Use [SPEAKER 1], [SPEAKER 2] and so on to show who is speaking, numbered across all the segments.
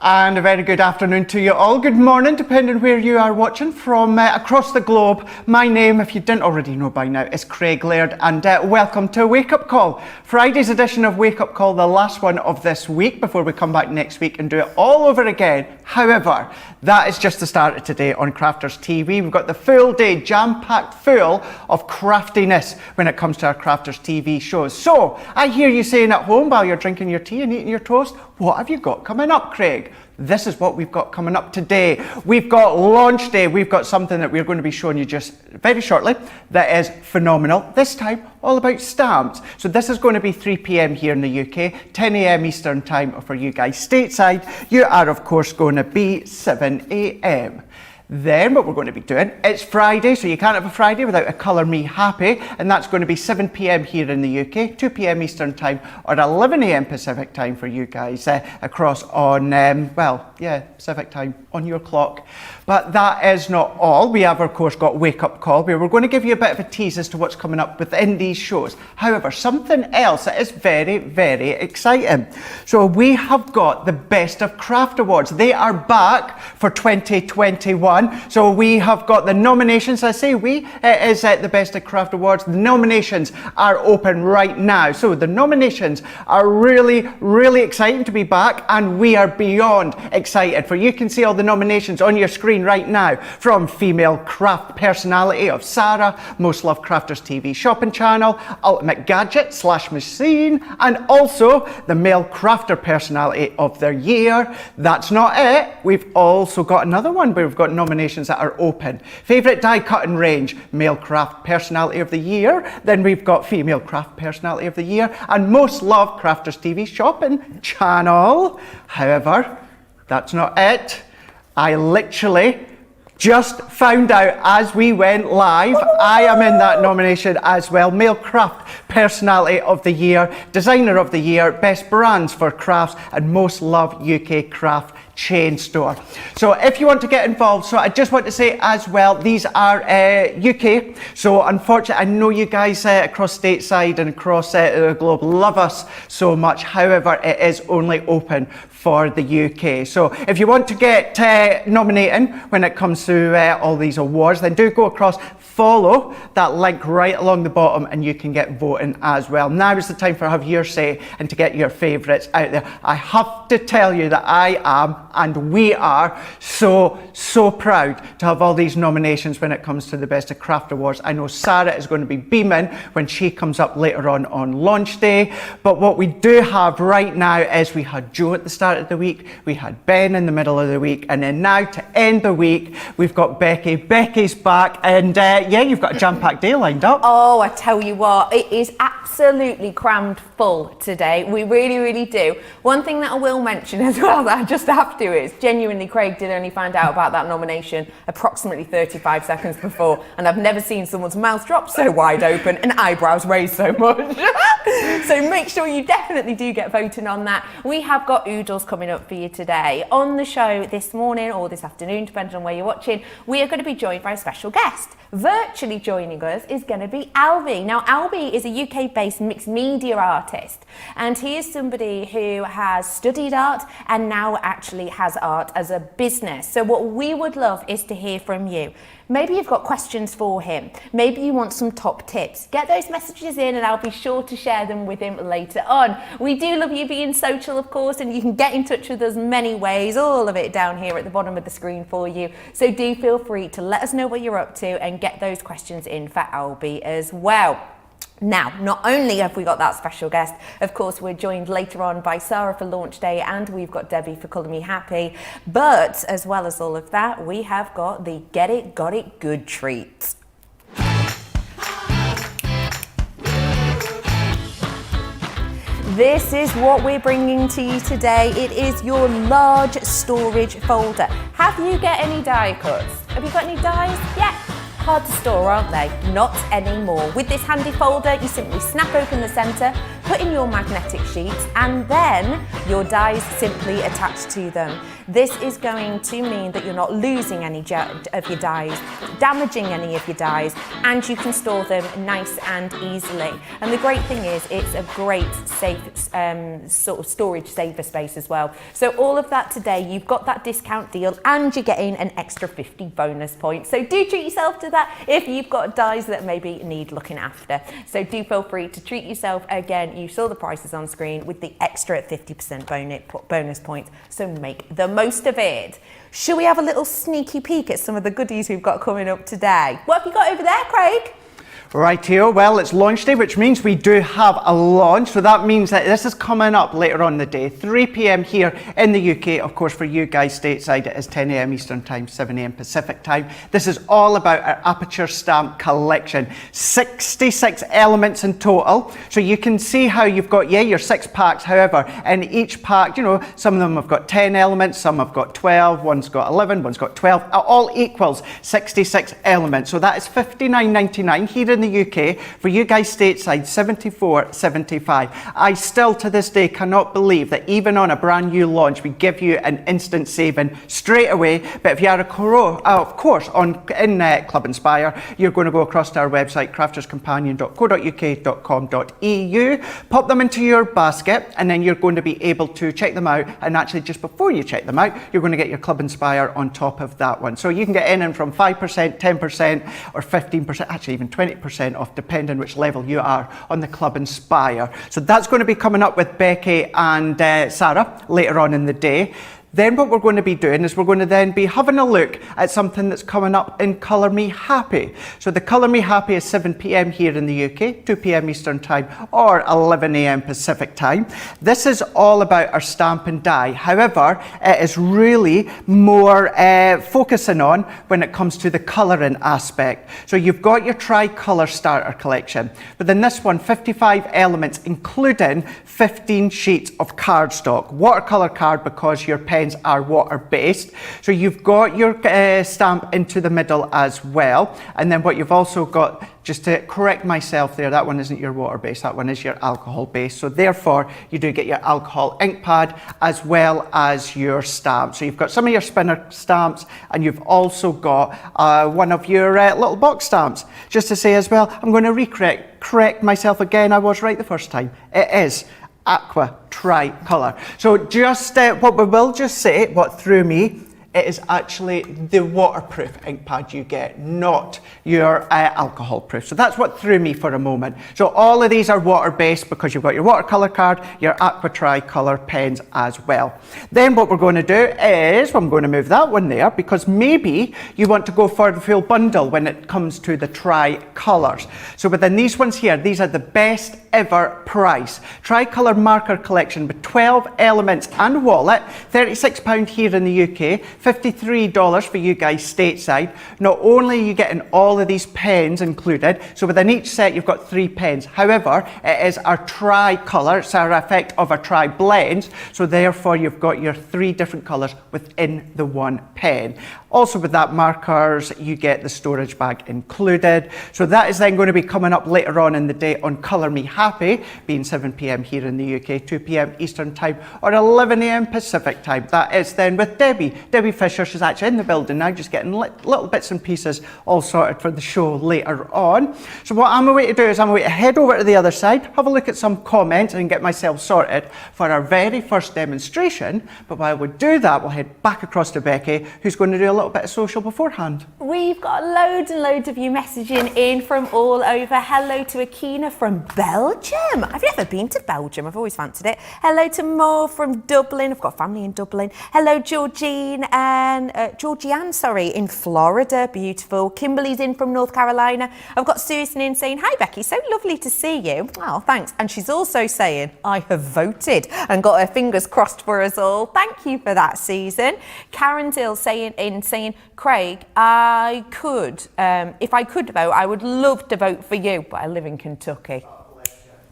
[SPEAKER 1] And a very good afternoon to you all. Good morning, depending where you are watching from across the globe. My name, if you didn't already know by now, is Craig Laird, and welcome to Wake Up Call. Friday's edition of Wake Up Call, the last one of this week before we come back next week and do it all over again. However, that is just the start of today on Crafters TV. We've got the full day jam-packed full of craftiness when it comes to our Crafters TV shows. So, I hear you saying at home while you're drinking your tea and eating your toast, what have you got coming up, Craig? This is what we've got coming up today. We've got launch day. We've got something that we're going to be showing you just very shortly that is phenomenal. This time, all about stamps. So this is going to be 3 p.m. here in the UK, 10 a.m. Eastern time for you guys stateside. You are, of course, going to be 7 a.m. Then what we're going to be doing, it's Friday, so you can't have a Friday without a Colour Me Happy, and that's going to be 7 p.m. here in the UK, 2 p.m. Eastern time, or 11 a.m. Pacific time for you guys across on, Pacific time on your clock. But that is not all. We have, of course, got Wake Up Call, where we're going to give you a bit of a tease as to what's coming up within these shows. However, something else that is very, very exciting. So we have got the Best of Craft Awards. They are back for 2021. So we have got the nominations. I say we, it is the Best of Craft Awards. The nominations are open right now. So the nominations are really, really exciting to be back, and we are beyond excited. For you can see all the nominations on your screen right now, from Female Craft Personality of Sarah, Most Loved Crafters TV Shopping Channel, Ultimate Gadget / Machine, and also the Male Crafter Personality of the Year. That's not it. We've also got another one where we've got nominations that are open. Favourite Die Cutting Range, Male Craft Personality of the Year. Then we've got Female Craft Personality of the Year, and Most Loved Crafters TV Shopping Channel. However, that's not it. I literally just found out as we went live, I am in that nomination as well. Male Craft Personality of the Year, Designer of the Year, Best Brands for Crafts, and Most Loved UK Craft Chain Store. So if you want to get involved, so I just want to say as well, these are UK. So unfortunately, I know you guys across stateside and across the globe love us so much. However, it is only open for the UK. So if you want to get nominating when it comes to all these awards, then do go across, follow that link right along the bottom, and you can get voting as well. Now is the time for have your say and to get your favourites out there. I have to tell you that I am, and we are so proud to have all these nominations when it comes to the Best of Craft Awards. I know Sarah is going to be beaming when she comes up later on launch day. But what we do have right now is we had Joe at the start of the week, we had Ben in the middle of the week, and then now to end the week, we've got Becky. Becky's back, and you've got a jam-packed day lined up.
[SPEAKER 2] Oh, I tell you what, it is absolutely crammed full today. We really, really do. One thing that I will mention as well that I just have to is, genuinely, Craig did only find out about that nomination approximately 35 seconds before, and I've never seen someone's mouth drop so wide open and eyebrows raised so much. So make sure you definitely do get voting on that. We have got oodles coming up for you today. On the show this morning or this afternoon, depending on where you're watching, we are going to be joined by a special guest. Virtually joining us is going to be Alby. Now, Alby is a UK-based mixed media artist, and he is somebody who has studied art and now actually has art as a business. So what we would love is to hear from you. Maybe you've got questions for him. Maybe you want some top tips. Get those messages in, and I'll be sure to share them with him later on. We do love you being social, of course, and you can get in touch with us many ways, all of it down here at the bottom of the screen for you. So do feel free to let us know what you're up to and get those questions in for Alby as well. Now, not only have we got that special guest, of course, we're joined later on by Sarah for launch day, and we've got Debbie for Colour Me Happy. But as well as all of that, we have got the Get It, Got It Good treat. This is what we're bringing to you today. It is your large storage folder. Have you got any die cuts? Have you got any dies? Yeah. Hard to store, aren't they? Not anymore. With this handy folder, you simply snap open the centre, put in your magnetic sheets, and then your dies simply attach to them. This is going to mean that you're not losing any of your dies, damaging any of your dies, and you can store them nice and easily. And the great thing is it's a great safe sort of storage saver space as well. So all of that today, you've got that discount deal and you're getting an extra 50 bonus points. So do treat yourself to that if you've got dies that maybe need looking after. So do feel free to treat yourself. Again, you saw the prices on screen with the extra 50% bonus points. So make the most of it. Should we have a little sneaky peek at some of the goodies we've got coming up today? What have you got over there, Craig?
[SPEAKER 1] Rightio, well, it's launch day, which means we do have a launch. So that means that this is coming up later on in the day, 3 p.m. here in the UK. Of course, for you guys stateside, it is 10 a.m. Eastern Time, 7 a.m. Pacific Time. This is all about our Aperture stamp collection. 66 elements in total. So you can see how you've got, your 6 packs. However, in each pack, some of them have got 10 elements, some have got 12, one's got 11, one's got 12. It all equals 66 elements. So that is $59.99 here in the UK. For you guys stateside, $74.75. I still to this day cannot believe that even on a brand new launch we give you an instant saving straight away. But if you are of course in Club Inspire, you're going to go across to our website, crafterscompanion.co.uk.com.au, pop them into your basket, and then you're going to be able to check them out. And actually, just before you check them out, you're going to get your Club Inspire on top of that one. So you can get in from 5%, 10%, or 15%, actually even 20% off, depending which level you are on the Club Inspire. So that's going to be coming up with Becky and Sarah later on in the day. Then what we're going to be doing is we're going to then be having a look at something that's coming up in Colour Me Happy. So the Colour Me Happy is 7 p.m. here in the UK, 2 p.m. Eastern Time, or 11 a.m. Pacific Time. This is all about our stamp and die. However, it is really more focusing on when it comes to the colouring aspect. So you've got your Tricolour starter collection, but then this one, 55 elements, including 15 sheets of cardstock. Watercolour card because your pen are water-based. So you've got your stamp into the middle as well. And then what you've also got, just to correct myself there, that one isn't your water-based, that one is your alcohol-based. So therefore, you do get your alcohol ink pad as well as your stamp. So you've got some of your spinner stamps, and you've also got one of your little box stamps. Just to say as well, I'm going to correct myself again. I was right the first time. It is Aqua Tricolour. So just what we will just say, what threw me, it is actually the waterproof ink pad you get, not your alcohol proof. So that's what threw me for a moment. So all of these are water-based because you've got your watercolour card, your Aqua Tricolour pens as well. Then what we're going to do is, I'm going to move that one there because maybe you want to go for the full bundle when it comes to the Tricolours. So within these ones here, these are the best ever price. Tricolour marker collection with 12 elements and wallet, £36 here in the UK, $53 for you guys stateside. Not only are you getting all of these pens included, so within each set you've got 3 pens. However, it is our Tricolour, it's our effect of our tri-blends, so therefore you've got your 3 different colours within the one pen. Also with that markers, you get the storage bag included. So that is then going to be coming up later on in the day on Colour Me Happy, being 7 p.m. here in the UK, 2 p.m. Eastern Time, or 11 a.m. Pacific Time. That is then with Debbie Fisher. She's actually in the building now, just getting little bits and pieces all sorted for the show later on. So what I'm going to do is I'm going to head over to the other side, have a look at some comments and get myself sorted for our very first demonstration. But while we do that, we'll head back across to Becky, who's going to do a little bit of social beforehand.
[SPEAKER 2] We've got loads and loads of you messaging in from all over. Hello to Akina from Belgium. I've never been to Belgium, I've always fancied it. Hello to Mo from Dublin. I've got family in Dublin. Hello Georgianne in Florida, beautiful. Kimberly's in from North Carolina. I've got Susan in saying, hi Becky, so lovely to see you. Oh, thanks. And she's also saying, I have voted and got her fingers crossed for us all. Thank you for that, Susan. Karen Dill saying, Craig, I could, if I could vote, I would love to vote for you, but I live in Kentucky.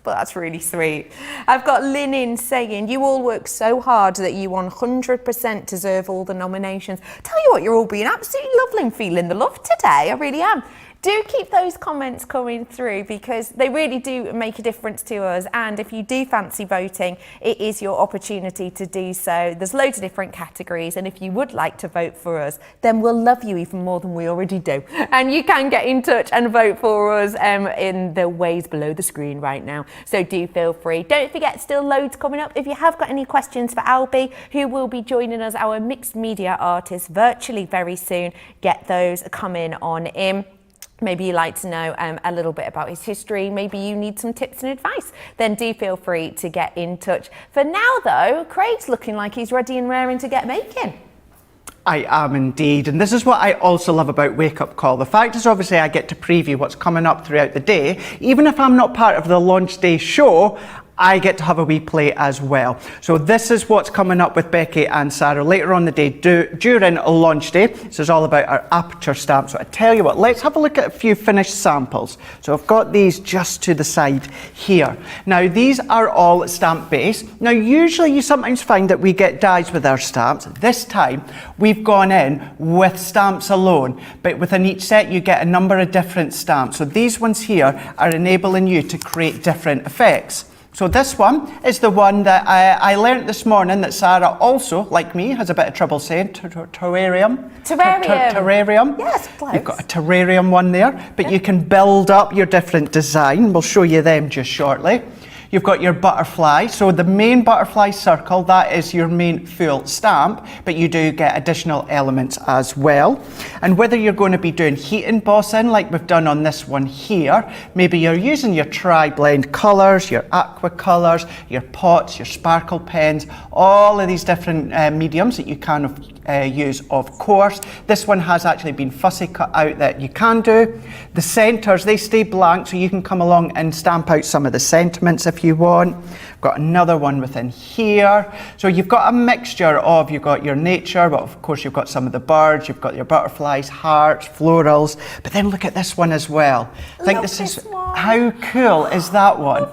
[SPEAKER 2] But that's really sweet. I've got Lynn in saying, you all work so hard that you 100% deserve all the nominations. Tell you what, you're all being absolutely lovely and feeling the love today. I really am. Do keep those comments coming through because they really do make a difference to us. And if you do fancy voting, it is your opportunity to do so. There's loads of different categories. And if you would like to vote for us, then we'll love you even more than we already do. And you can get in touch and vote for us in the ways below the screen right now. So do feel free. Don't forget, still loads coming up. If you have got any questions for Alby, who will be joining us, our mixed media artist, virtually very soon, get those coming on in. Maybe you'd like to know a little bit about his history. Maybe you need some tips and advice. Then do feel free to get in touch. For now, though, Craig's looking like he's ready and raring to get making.
[SPEAKER 1] I am indeed, and this is what I also love about Wake Up Call. The fact is, obviously, I get to preview what's coming up throughout the day. Even if I'm not part of the launch day show, I get to have a wee play as well. So this is what's coming up with Becky and Sarah later on the day during launch day. This is all about our Aperture stamp. So I tell you what, let's have a look at a few finished samples. So I've got these just to the side here. Now these are all stamp based. Now usually you sometimes find that we get dies with our stamps. This time we've gone in with stamps alone, but within each set you get a number of different stamps. So these ones here are enabling you to create different effects. So this one is the one that I learnt this morning that Sarah also, like me, has a bit of trouble saying. Terrarium? Terrarium.
[SPEAKER 2] Yes, close.
[SPEAKER 1] You've got a terrarium one there, but you can build up your different design. We'll show you them just shortly. You've got your butterfly. So the main butterfly circle, that is your main full stamp, but you do get additional elements as well. And whether you're going to be doing heat embossing like we've done on this one here, maybe you're using your tri-blend colours, your aqua colours, your pots, your sparkle pens, all of these different mediums that you can use, of course. This one has actually been fussy cut out that you can do. The centres, they stay blank, so you can come along and stamp out some of the sentiments if you want. Got another one within here. So you've got a mixture of, you've got your nature, but of course you've got some of the birds, you've got your butterflies, hearts, florals, but then look at this one as well. I think this is, how cool is that one?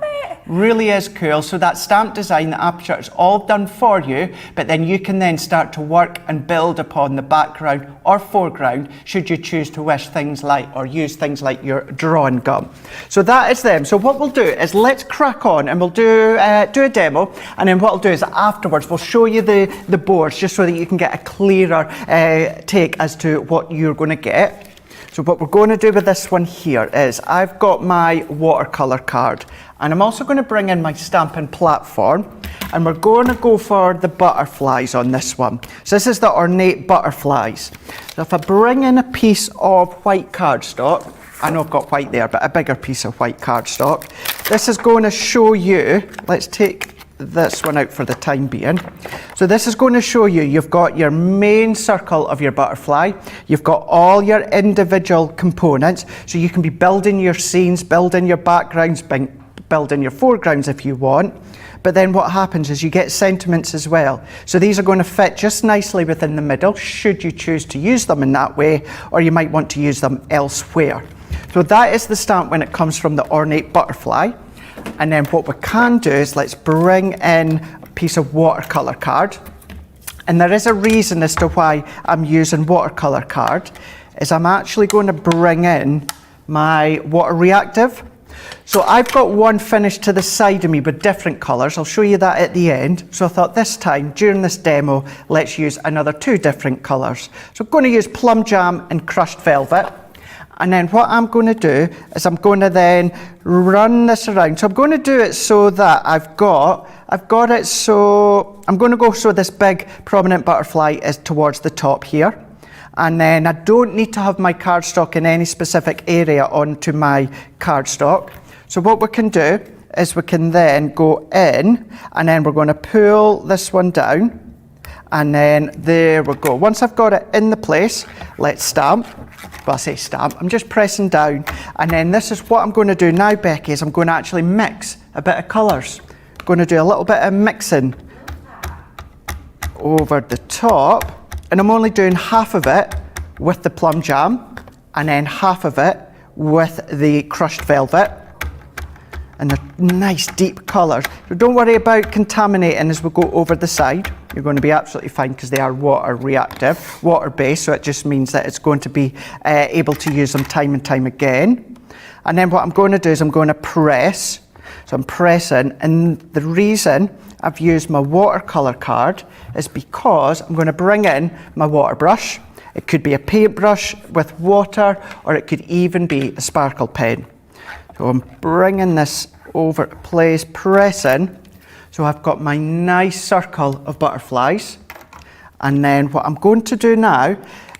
[SPEAKER 1] Really is cool. So that stamp design, the Aperture, is all done for you, but then you can then start to work and build upon the background or foreground should you choose to wish things like, or use things like your drawing gum. So that is them. So what we'll do is let's crack on and we'll do a demo, and then what I'll do is afterwards we'll show you the boards just so that you can get a clearer take as to what you're going to get. So what we're going to do with this one here is I've got my watercolour card, and I'm also going to bring in my stamping platform, and we're going to go for the butterflies on this one. So this is the ornate butterflies. So if I bring in a piece of white cardstock, I know I've got white there, but a bigger piece of white cardstock, this is going to show you, let's take this one out for the time being. So this is going to show you, you've got your main circle of your butterfly, you've got all your individual components, so you can be building your scenes, building your backgrounds, building your foregrounds if you want. But then what happens is you get sentiments as well. So these are going to fit just nicely within the middle, should you choose to use them in that way, or you might want to use them elsewhere. So that is the stamp when it comes from the ornate butterfly. And then what we can do is let's bring in a piece of watercolour card. And there is a reason as to why I'm using watercolour card, is I'm actually going to bring in my water reactive. So I've got one finished to the side of me with different colours. I'll show you that at the end. So I thought this time, during this demo, let's use another two different colours. So I'm going to use Plum Jam and Crushed Velvet. And then what I'm going to do is I'm going to then run this around. So I'm going to do it so that I've got it so, I'm going to go so this big prominent butterfly is towards the top here. And then I don't need to have my cardstock in any specific area onto my cardstock. So what we can do is we can then go in, and then we're going to pull this one down. And then there we go. Once I've got it in the place, let's stamp. Well, I say stamp, I'm just pressing down. And then this is what I'm going to do now, Becky, is I'm going to actually mix a bit of colours. I'm going to do a little bit of mixing over the top. And I'm only doing half of it with the Plum Jam, and then half of it with the Crushed Velvet. and they're nice deep colours. So don't worry about contaminating as we go over the side. You're going to be absolutely fine because they are water reactive, water based, so it just means that it's going to be able to use them time and time again. And then what I'm going to do is I'm going to press. So I'm pressing, and the reason I've used my watercolour card is because I'm going to bring in my water brush. It could be a paintbrush with water, or it could even be a sparkle pen. So I'm bringing this over to place, pressing. So I've got my nice circle of butterflies. And then what I'm going to do now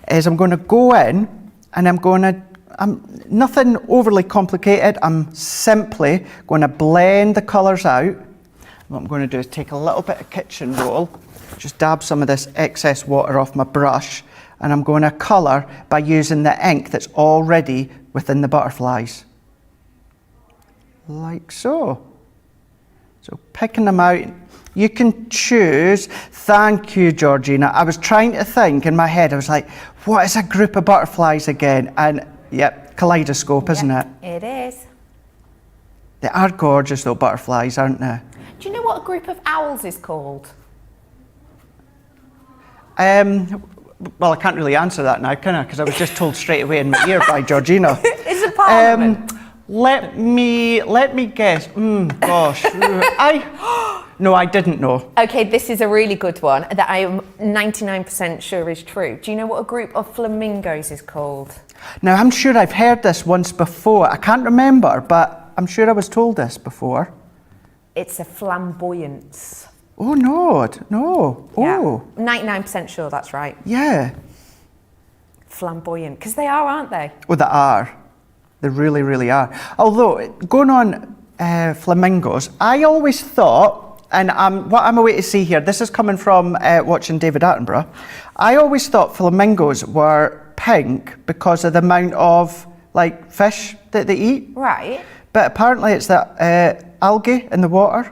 [SPEAKER 1] is I'm going to go in and I'm nothing overly complicated. I'm simply going to blend the colours out. What I'm going to do is take a little bit of kitchen roll, just dab some of this excess water off my brush, and I'm going to colour by using the ink that's already within the butterflies. Like so. So picking them out, you can choose. Thank you, Georgina. I was trying to think in my head, I was like, what is a group of butterflies again? And yep, kaleidoscope, isn't it?
[SPEAKER 2] It is.
[SPEAKER 1] They are gorgeous though, butterflies, aren't they?
[SPEAKER 2] Do you know what a group of owls is called?
[SPEAKER 1] Well, I can't really answer that now, can I? Because I was just told straight away in my ear by Georgina.
[SPEAKER 2] It's a parliament.
[SPEAKER 1] Let me guess. Gosh, no, I didn't know.
[SPEAKER 2] Okay, this is a really good one that I am 99% sure is true. Do you know what a group of flamingos is called?
[SPEAKER 1] Now, I'm sure I've heard this once before. I can't remember, but I'm sure I was told this before.
[SPEAKER 2] It's a flamboyance.
[SPEAKER 1] Oh, no. Oh.
[SPEAKER 2] Yeah, 99% sure that's right.
[SPEAKER 1] Yeah.
[SPEAKER 2] Flamboyant, because they are, aren't they?
[SPEAKER 1] Oh, they are. They really, really are. Although, going on flamingos, I always thought, and what I'm away to see here, this is coming from watching David Attenborough, I always thought flamingos were pink because of the amount of like fish that they eat.
[SPEAKER 2] Right.
[SPEAKER 1] But apparently it's that algae in the water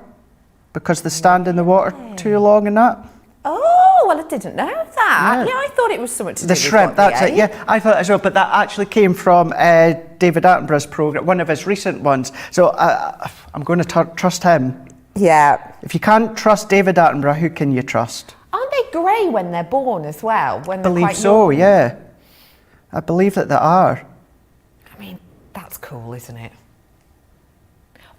[SPEAKER 1] because they stand in the water too long and that.
[SPEAKER 2] Oh, well, I didn't know that. Yeah, I thought it was something to do
[SPEAKER 1] The
[SPEAKER 2] with
[SPEAKER 1] shrimp,
[SPEAKER 2] what
[SPEAKER 1] that's
[SPEAKER 2] they
[SPEAKER 1] it.
[SPEAKER 2] ate.
[SPEAKER 1] Yeah, I thought as well, but that actually came from David Attenborough's programme, one of his recent ones. So I'm going to trust him.
[SPEAKER 2] Yeah.
[SPEAKER 1] If you can't trust David Attenborough, who can you trust?
[SPEAKER 2] Aren't they grey when they're born as well? When
[SPEAKER 1] I
[SPEAKER 2] they're
[SPEAKER 1] believe
[SPEAKER 2] quite
[SPEAKER 1] so,
[SPEAKER 2] young?
[SPEAKER 1] yeah. I believe that they are.
[SPEAKER 2] I mean, that's cool, isn't it?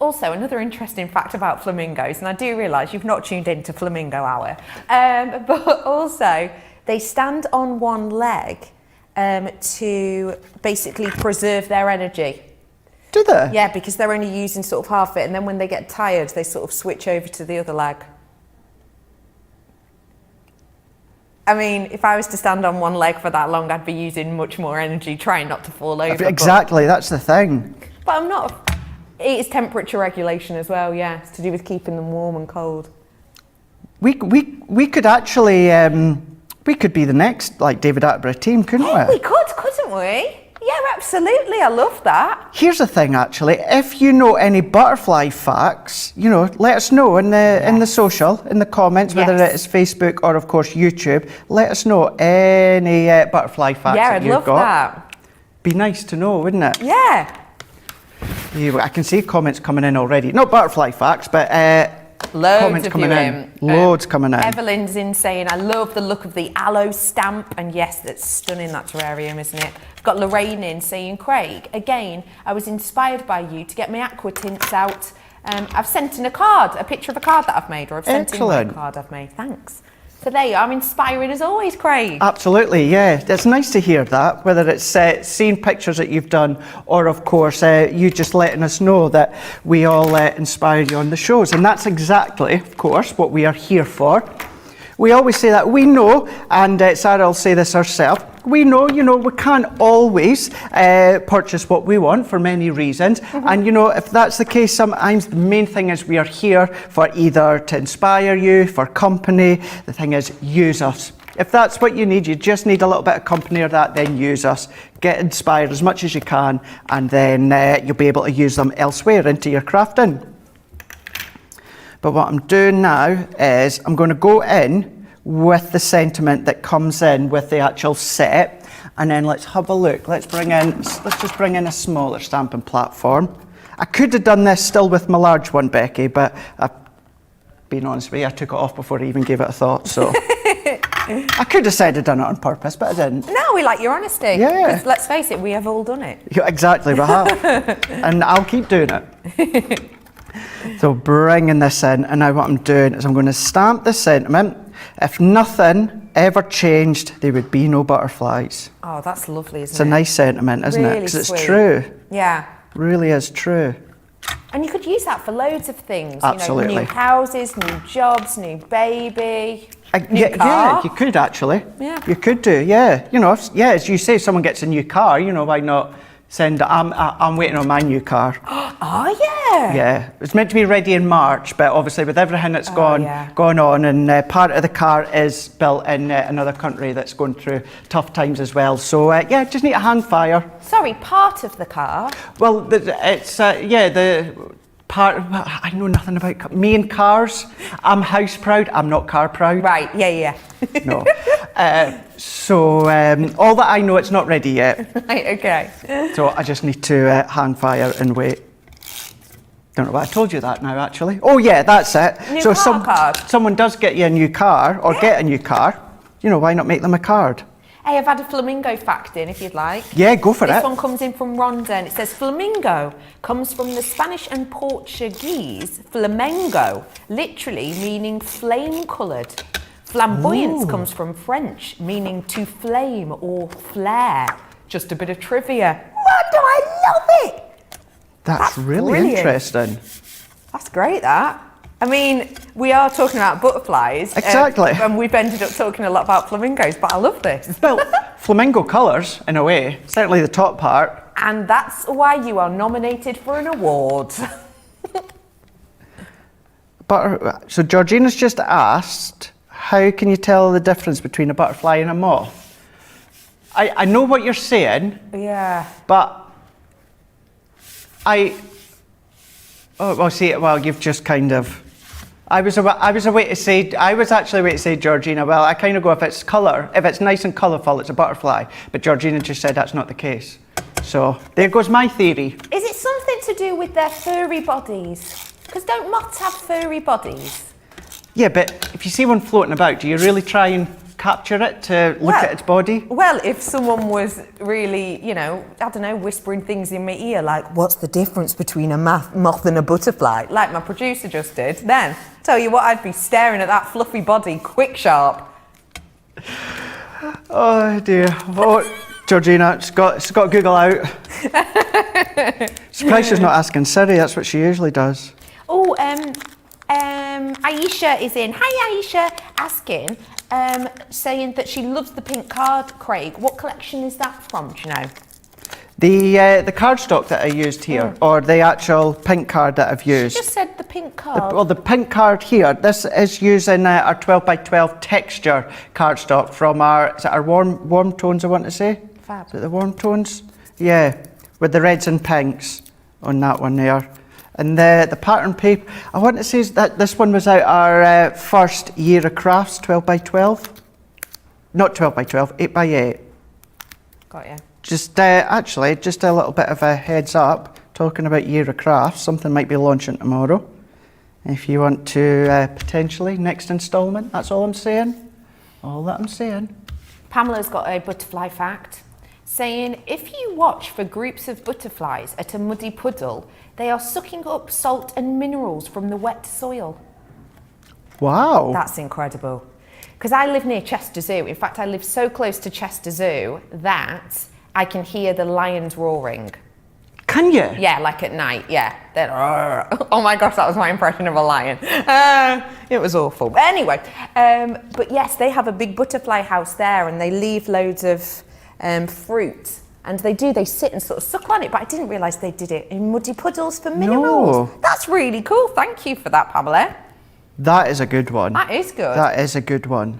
[SPEAKER 2] Also, another interesting fact about flamingos, and I do realise you've not tuned in to Flamingo Hour, but also they stand on one leg to basically preserve their energy.
[SPEAKER 1] Do they?
[SPEAKER 2] Yeah, because they're only using sort of half it, and then when they get tired, they sort of switch over to the other leg. I mean, if I was to stand on one leg for that long, I'd be using much more energy trying not to fall over.
[SPEAKER 1] Exactly, that's the thing.
[SPEAKER 2] But I'm not. It is temperature regulation as well, yeah. It's to do with keeping them warm and cold.
[SPEAKER 1] We could actually, we could be the next, like, David Attenborough team, couldn't we?
[SPEAKER 2] We could, couldn't we? Yeah, absolutely. I love that.
[SPEAKER 1] Here's the thing, actually. If you know any butterfly facts, you know, let us know in the social, in the comments, whether it is Facebook or, of course, YouTube. Let us know any butterfly facts that you've got.
[SPEAKER 2] Yeah, I'd love that.
[SPEAKER 1] Be nice to know, wouldn't it?
[SPEAKER 2] Yeah.
[SPEAKER 1] I can see comments coming in already. Not butterfly facts, but
[SPEAKER 2] Loads
[SPEAKER 1] comments
[SPEAKER 2] of
[SPEAKER 1] coming
[SPEAKER 2] you
[SPEAKER 1] in. Loads coming in.
[SPEAKER 2] Evelyn's in saying, I love the look of the aloe stamp. And yes, that's stunning, that terrarium, isn't it? I've got Lorraine in saying, Craig, again, I was inspired by you to get my aqua tints out. I've sent in a card, a picture of a card that I've made, or I've sent in a card I've made. Thanks. So there you are. I'm inspiring as always, Craig.
[SPEAKER 1] Absolutely, yeah. It's nice to hear that, whether it's seeing pictures that you've done or, of course, you just letting us know that we all inspire you on the shows. And that's exactly, of course, what we are here for. We always say that we know, and Sarah will say this herself, we know, we can't always purchase what we want for many reasons. And, if that's the case, sometimes the main thing is we are here for either to inspire you, for company. The thing is, use us. If that's what you need, you just need a little bit of company or that, then use us. Get inspired as much as you can, and then you'll be able to use them elsewhere into your crafting. But what I'm doing now is I'm going to go in with the sentiment that comes in with the actual set, and then let's have a look. Let's just bring in a smaller stamping platform, I could have done this still with my large one, Becky, but being honest with you, I took it off before I even gave it a thought, so. I could have said I'd done it on purpose, but I didn't.
[SPEAKER 2] No, we like your honesty.
[SPEAKER 1] Yeah.
[SPEAKER 2] 'Cause let's face it, we have all done it.
[SPEAKER 1] Yeah, exactly, we have. And I'll keep doing it. So bringing this in, and now what I'm doing is I'm going to stamp the sentiment. If nothing ever changed, there would be no butterflies.
[SPEAKER 2] Oh, that's lovely, isn't it?
[SPEAKER 1] It's a nice sentiment, isn't it?
[SPEAKER 2] Really
[SPEAKER 1] Because it's
[SPEAKER 2] sweet.
[SPEAKER 1] true.
[SPEAKER 2] Yeah.
[SPEAKER 1] Really is true.
[SPEAKER 2] And you could use that for loads of things.
[SPEAKER 1] Absolutely.
[SPEAKER 2] You know, new houses, new jobs, new baby, new
[SPEAKER 1] Yeah,
[SPEAKER 2] car.
[SPEAKER 1] you could actually.
[SPEAKER 2] Yeah.
[SPEAKER 1] You could do, yeah. You know, as you say, if someone gets a new car, you know, why not send, I'm waiting on my new car.
[SPEAKER 2] Oh, yeah.
[SPEAKER 1] Yeah, it's meant to be ready in March, but obviously with everything that's gone on, and part of the car is built in another country that's going through tough times as well. So yeah, just need a hand fire.
[SPEAKER 2] Sorry, part of the car?
[SPEAKER 1] Well, it's the part. I know nothing about me and cars. I'm house proud. I'm not car proud.
[SPEAKER 2] Right. Yeah.
[SPEAKER 1] No. So all that I know, it's not ready yet.
[SPEAKER 2] Right. Okay.
[SPEAKER 1] So I just need to hang fire and wait. Don't know why I told you that now, actually. Oh yeah, that's it.
[SPEAKER 2] New
[SPEAKER 1] so
[SPEAKER 2] car card.
[SPEAKER 1] someone does get you a new car or get a new car, you know, why not make them a card?
[SPEAKER 2] Hey, I've had a flamingo fact in, if you'd like.
[SPEAKER 1] Yeah, go for it.
[SPEAKER 2] This one comes in from Rhonda, and it says flamingo comes from the Spanish and Portuguese flamengo, literally meaning flame-coloured. Flamboyance comes from French, meaning to flame or flare. Just a bit of trivia. Rhonda, I love it!
[SPEAKER 1] That's really
[SPEAKER 2] brilliant.
[SPEAKER 1] interesting.
[SPEAKER 2] That's great, that. I mean, we are talking about butterflies.
[SPEAKER 1] Exactly.
[SPEAKER 2] And we've ended up talking a lot about flamingos, but I love this.
[SPEAKER 1] Well, flamingo colours, in a way, certainly the top part.
[SPEAKER 2] And that's why you are nominated for an award.
[SPEAKER 1] So Georgina's just asked, how can you tell the difference between a butterfly and a moth? I know what you're saying.
[SPEAKER 2] Yeah.
[SPEAKER 1] But you've just kind of. I was actually way to say, Georgina. Well, I kind of go if it's colour, if it's nice and colourful, it's a butterfly. But Georgina just said that's not the case. So there goes my theory.
[SPEAKER 2] Is it something to do with their furry bodies? Because don't moths have furry bodies?
[SPEAKER 1] Yeah, but if you see one floating about, do you really try and capture it to look at its body?
[SPEAKER 2] Well, if someone was really, you know, I don't know, whispering things in my ear like, what's the difference between a moth and a butterfly? Like my producer just did, then tell you what, I'd be staring at that fluffy body quick sharp.
[SPEAKER 1] Oh dear. Oh, Georgina, it's got Google out. Surprised she's not asking Siri, that's what she usually does.
[SPEAKER 2] Oh, Aisha is in. Hi Aisha, asking, saying that she loves the pink card, Craig. What collection is that from, do you know?
[SPEAKER 1] The cardstock that I used here, or the actual pink card that I've used.
[SPEAKER 2] She just said the pink card.
[SPEAKER 1] The pink card here, this is using our 12 by 12 texture cardstock from is it our warm tones, I want to say?
[SPEAKER 2] Fab.
[SPEAKER 1] Is it the warm tones? Yeah, with the reds and pinks on that one there. And the pattern paper, I want to say that this one was out our first year of crafts, 12 by 12. Not 12 by 12, 8 by 8.
[SPEAKER 2] Got you.
[SPEAKER 1] Just actually, just a little bit of a heads up, talking about year of crafts, something might be launching tomorrow. If you want to potentially, next instalment, that's all I'm saying. All that I'm saying.
[SPEAKER 2] Pamela's got a butterfly fact, saying if you watch for groups of butterflies at a muddy puddle, they are sucking up salt and minerals from the wet soil.
[SPEAKER 1] Wow.
[SPEAKER 2] That's incredible. Because I live near Chester Zoo. In fact, I live so close to Chester Zoo that I can hear the lions roaring.
[SPEAKER 1] Can you?
[SPEAKER 2] Yeah, like at night, yeah. Oh my gosh, that was my impression of a lion. It was awful. But anyway, but yes, they have a big butterfly house there and they leave loads of fruit. And they sit and sort of suck on it, but I didn't realise they did it in muddy puddles for minerals.
[SPEAKER 1] No.
[SPEAKER 2] That's really cool. Thank you for that, Pamela.
[SPEAKER 1] That is a good one.
[SPEAKER 2] That is good.
[SPEAKER 1] That is a good one.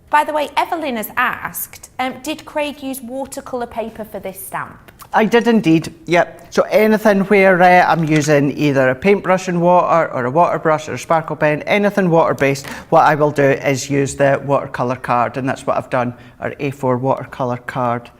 [SPEAKER 2] By the way, Evelyn has asked, did Craig use watercolour paper for this stamp?
[SPEAKER 1] I did indeed, yep. So anything where I'm using either a paintbrush and water or a water brush or a sparkle pen, anything water-based, what I will do is use the watercolour card, and that's what I've done, our A4 watercolour card.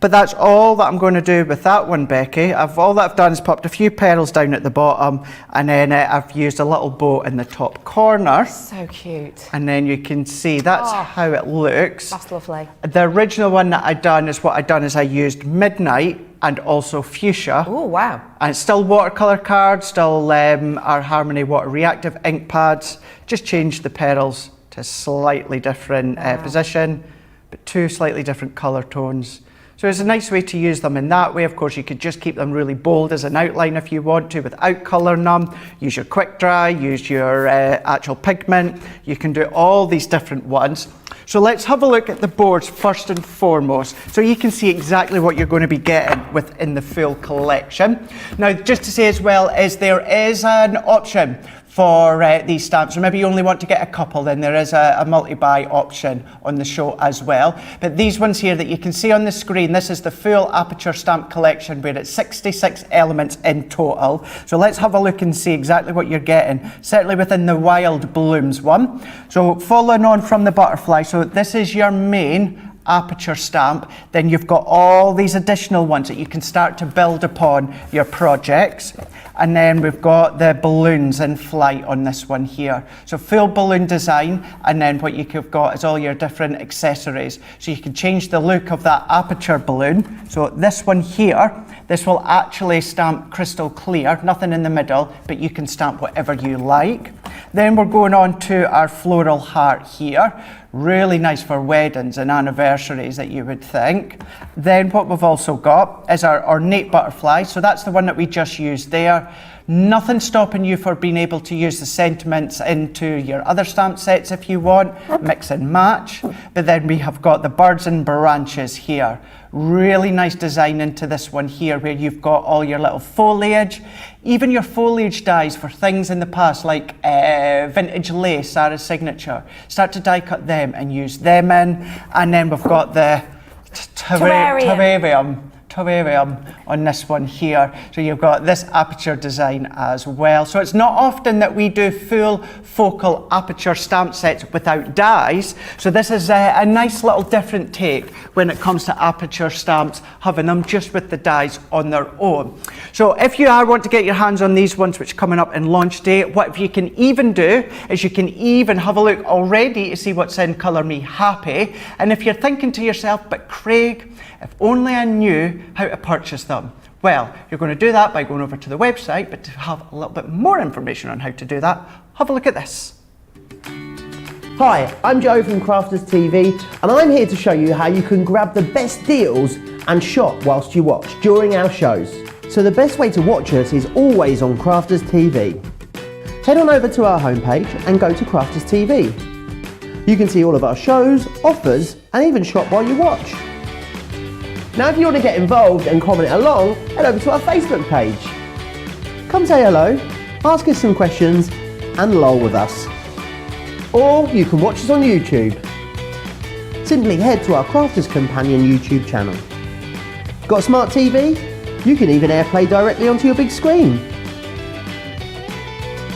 [SPEAKER 1] But that's all that I'm going to do with that one, Becky. All that I've done is popped a few petals down at the bottom, and then I've used a little bow in the top corner.
[SPEAKER 2] So cute.
[SPEAKER 1] And then you can see that's how it looks.
[SPEAKER 2] That's lovely.
[SPEAKER 1] The original one that I used Midnight and also Fuchsia.
[SPEAKER 2] Oh, wow.
[SPEAKER 1] And it's still watercolour cards, still our Harmony Water Reactive ink pads. Just changed the petals to a slightly different position, but 2 slightly different colour tones. So it's a nice way to use them in that way. Of course, you could just keep them really bold as an outline if you want to without colouring them. Use your quick dry, use your actual pigment. You can do all these different ones. So let's have a look at the boards first and foremost, so you can see exactly what you're going to be getting within the full collection. Now, just to say as well, is there is an option for these stamps. So maybe you only want to get a couple, then there is a multi-buy option on the show as well. But these ones here that you can see on the screen, this is the full Aperture stamp collection where it's 66 elements in total. So let's have a look and see exactly what you're getting, certainly within the Wild Blooms one. So following on from the butterfly, so this is your main Aperture stamp, then you've got all these additional ones that you can start to build upon your projects. And then we've got the balloons in flight on this one here. So full balloon design, and then what you've got is all your different accessories. So you can change the look of that Aperture balloon. So this one here, this will actually stamp crystal clear, nothing in the middle, but you can stamp whatever you like. Then we're going on to our floral heart here. Really nice for weddings and anniversaries that you would think. Then what we've also got is our ornate butterfly. So that's the one that we just used there. Nothing stopping you for being able to use the sentiments into your other stamp sets if you want, mix and match. But then we have got the birds and branches here. Really nice design into this one here where you've got all your little foliage, even your foliage dies for things in the past like vintage lace, Sarah's signature. Start to die cut them and use them in. And then we've got the terrarium on this one here. So you've got this Aperture design as well. So it's not often that we do full focal Aperture stamp sets without dies. So this is a nice little different take when it comes to Aperture stamps, having them just with the dies on their own. So if you want to get your hands on these ones, which are coming up in launch day, what you can even do is you can even have a look already to see what's in Colour Me Happy. And if you're thinking to yourself, but Craig, if only I knew how to purchase them. Well, you're going to do that by going over to the website, but to have a little bit more information on how to do that, have a look at this.
[SPEAKER 3] Hi, I'm Joe from Crafters TV, and I'm here to show you how you can grab the best deals and shop whilst you watch during our shows. So the best way to watch us is always on Crafters TV. Head on over to our homepage and go to Crafters TV. You can see all of our shows, offers, and even shop while you watch. Now if you want to get involved and comment along, head over to our Facebook page. Come say hello, ask us some questions and lol with us. Or you can watch us on YouTube. Simply head to our Crafters Companion YouTube channel. Got a smart TV? You can even AirPlay directly onto your big screen.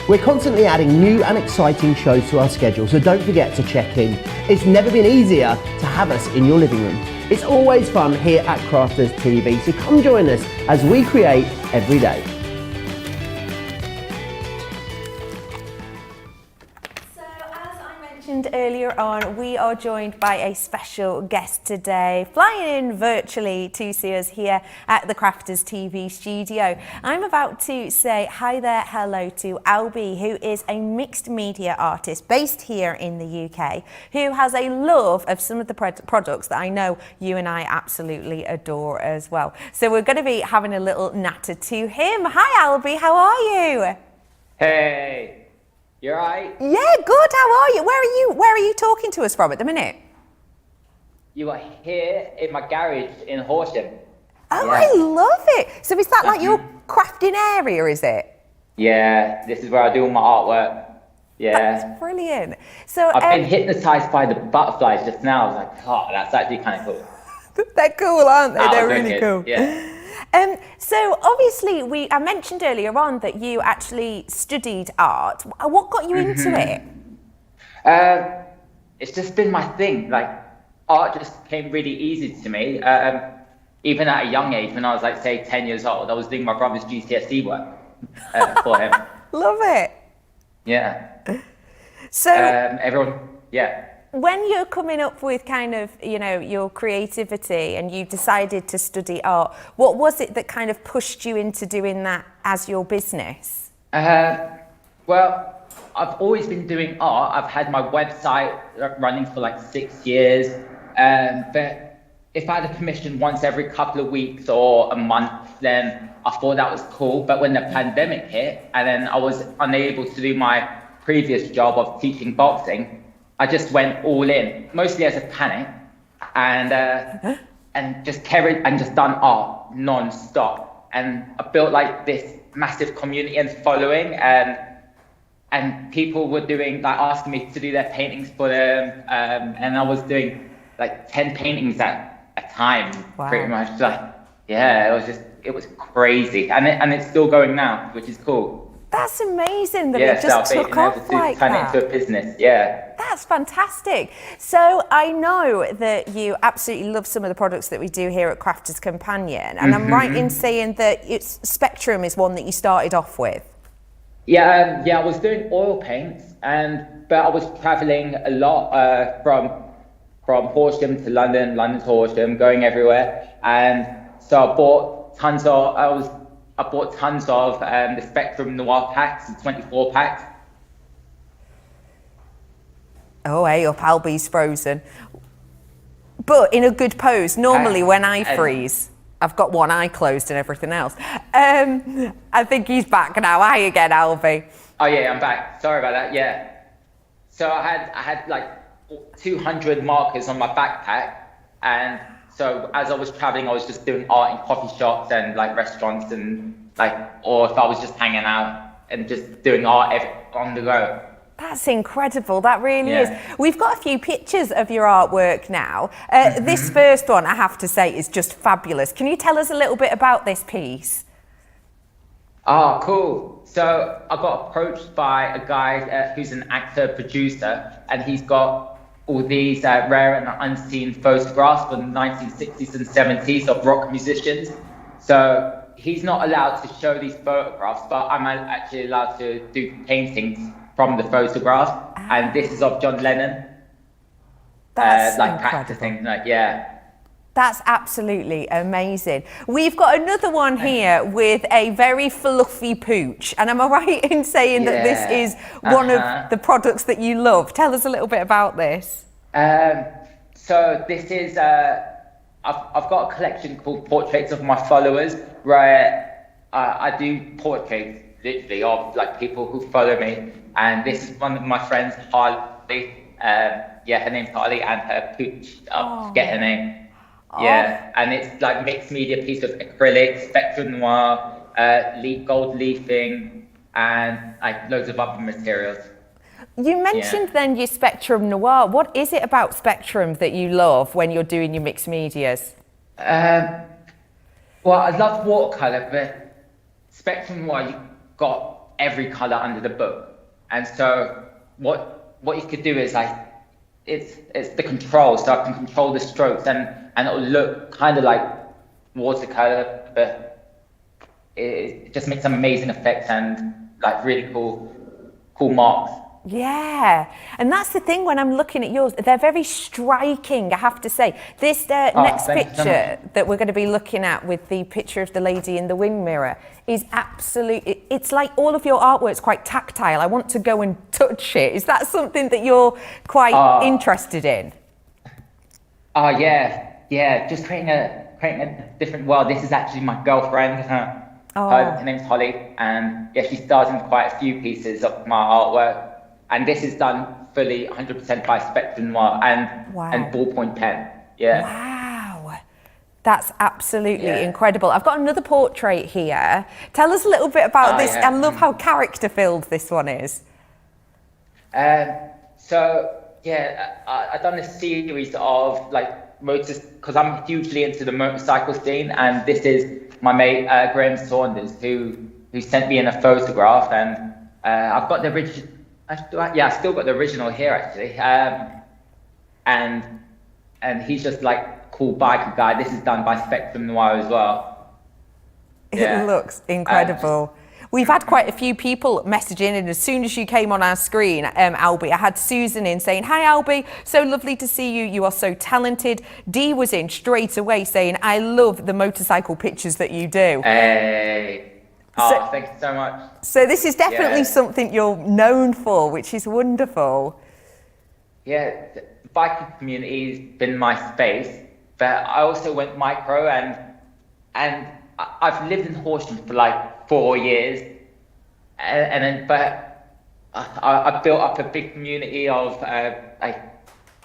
[SPEAKER 3] We're constantly adding new and exciting shows to our schedule, so don't forget to check in. It's never been easier to have us in your living room. It's always fun here at Crafters TV, so come join us as we create every day.
[SPEAKER 2] So as I mentioned earlier on, we are joined by a special guest today, flying in virtually to see us here at the Crafters TV studio. I'm about to say hi there, hello to Alby, who is a mixed media artist based here in the UK, who has a love of some of the products that I know you and I absolutely adore as well. So we're going to be having a little natter to him. Hi Alby, how are you?
[SPEAKER 4] Hey. You alright?
[SPEAKER 2] Yeah, good. How are you? Where are you talking to us from at the minute?
[SPEAKER 4] You are here in my garage in Horsham.
[SPEAKER 2] Oh,
[SPEAKER 4] Yeah.
[SPEAKER 2] I love it. So is that like your crafting area, is it?
[SPEAKER 4] Yeah, this is where I do all my artwork. Yeah.
[SPEAKER 2] That's brilliant. So
[SPEAKER 4] I've been hypnotised by the butterflies just now. I was like, oh, that's actually kind of cool.
[SPEAKER 2] they're cool, aren't they?
[SPEAKER 4] That
[SPEAKER 2] They're
[SPEAKER 4] was
[SPEAKER 2] really
[SPEAKER 4] wicked.
[SPEAKER 2] cool.
[SPEAKER 4] Yeah.
[SPEAKER 2] So obviously I mentioned earlier on that you actually studied art. What got you into it?
[SPEAKER 4] It's just been my thing. Like, art just came really easy to me. even at a young age, when I was like, say, 10 years old, I was doing my brother's GCSE work for him.
[SPEAKER 2] Love it.
[SPEAKER 4] Yeah.
[SPEAKER 2] So
[SPEAKER 4] Everyone, yeah.
[SPEAKER 2] when you're coming up with kind of, you know, your creativity and you decided to study art, what was it that kind of pushed you into doing that as your business?
[SPEAKER 4] Well, I've always been doing art. I've had my website running for like 6 years. But if I had a commission once every couple of weeks or a month, then I thought that was cool. But when the pandemic hit and then I was unable to do my previous job of teaching boxing, I just went all in, mostly as a panic, and just carried and just done art non-stop. And I built like this massive community and following, and people were doing like asking me to do their paintings for them, and I was doing like 10 paintings at a time.
[SPEAKER 2] Wow.
[SPEAKER 4] Pretty much. Like, yeah, it was crazy, and it's still going now, which is cool.
[SPEAKER 2] That's amazing that it just took off like
[SPEAKER 4] turn
[SPEAKER 2] that.
[SPEAKER 4] it into a business. Yeah.
[SPEAKER 2] That's fantastic. So I know that you absolutely love some of the products that we do here at Crafters Companion, and I'm right in saying that Spectrum is one that you started off with.
[SPEAKER 4] Yeah, I was doing oil paints, but I was traveling a lot from Horsham to London, London to Horsham, going everywhere, and so I bought tons of the Spectrum Noir packs, the 24 packs.
[SPEAKER 2] Oh, hey, up Alby's frozen. But in a good pose. Normally when I freeze, I've got one eye closed and everything else. I think he's back now. Hi again, Alby.
[SPEAKER 4] Oh yeah, I'm back. Sorry about that. Yeah. So I had like 200 markers on my backpack, and so as I was traveling, I was just doing art in coffee shops and like restaurants, and or if I was just hanging out and just doing art on the go.
[SPEAKER 2] That's incredible. That really is. We've got a few pictures of your artwork now. This first one, I have to say, is just fabulous. Can you tell us a little bit about this piece?
[SPEAKER 4] Oh, cool. So I got approached by a guy who's an actor, producer, and he's got all these rare and unseen photographs from the 1960s and 70s of rock musicians. So he's not allowed to show these photographs, but I'm actually allowed to do paintings from the photographs. And this is of John Lennon.
[SPEAKER 2] That's
[SPEAKER 4] like
[SPEAKER 2] incredible.
[SPEAKER 4] practicing, like, yeah.
[SPEAKER 2] That's absolutely amazing. We've got another one here with a very fluffy pooch. And am I right in saying that this is one of the products that you love? Tell us a little bit about this.
[SPEAKER 4] So this is, I've got a collection called Portraits of My Followers, where I do portraits literally of like people who follow me. And this is one of my friends, Harley. Her name's Harley, and her pooch, I forget her name. Yeah, and it's like mixed media piece of acrylic, Spectrum Noir, gold leafing, and like loads of other materials.
[SPEAKER 2] You mentioned then your Spectrum Noir. What is it about Spectrum that you love when you're doing your mixed medias?
[SPEAKER 4] Well, I love watercolor, but Spectrum Noir, you've got every color under the book. And so what you could do is like, it's the control, so I can control the strokes, and it'll look kind of like watercolor, but it just makes some amazing effects and like really cool marks.
[SPEAKER 2] Yeah, and that's the thing when I'm looking at yours, they're very striking, I have to say. This next picture that we're going to be looking at with the picture of the lady in the wind mirror is absolutely, it's like all of your artwork's quite tactile. I want to go and touch it. Is that something that you're quite interested in?
[SPEAKER 4] Oh, yeah, just creating a different world. This is actually my girlfriend. Her name's Holly, and yeah, she stars in quite a few pieces of my artwork. And this is done fully 100% by Spectrum Noir and ballpoint pen. Yeah.
[SPEAKER 2] Wow. That's absolutely incredible. I've got another portrait here. Tell us a little bit about this. I love how character-filled this one is.
[SPEAKER 4] So, I've done a series of like motors, because I'm hugely into the motorcycle scene, and this is my mate Graham Saunders who sent me in a photograph, and I've got the original. I still got the original here actually, and he's just like cool biker guy. This is done by Spectrum Noir as well. Yeah.
[SPEAKER 2] It looks incredible. We've had quite a few people messaging, and as soon as you came on our screen, Alby, I had Susan in saying, "Hi Alby, so lovely to see you. You are so talented." Dee was in straight away saying, "I love the motorcycle pictures that you do."
[SPEAKER 4] Hey. Oh, thank you so much.
[SPEAKER 2] So this is definitely something you're known for, which is wonderful.
[SPEAKER 4] Yeah, the biking community's been my space, but I also went micro, and I've lived in Horsham for like 4 years, and then I built up a big community of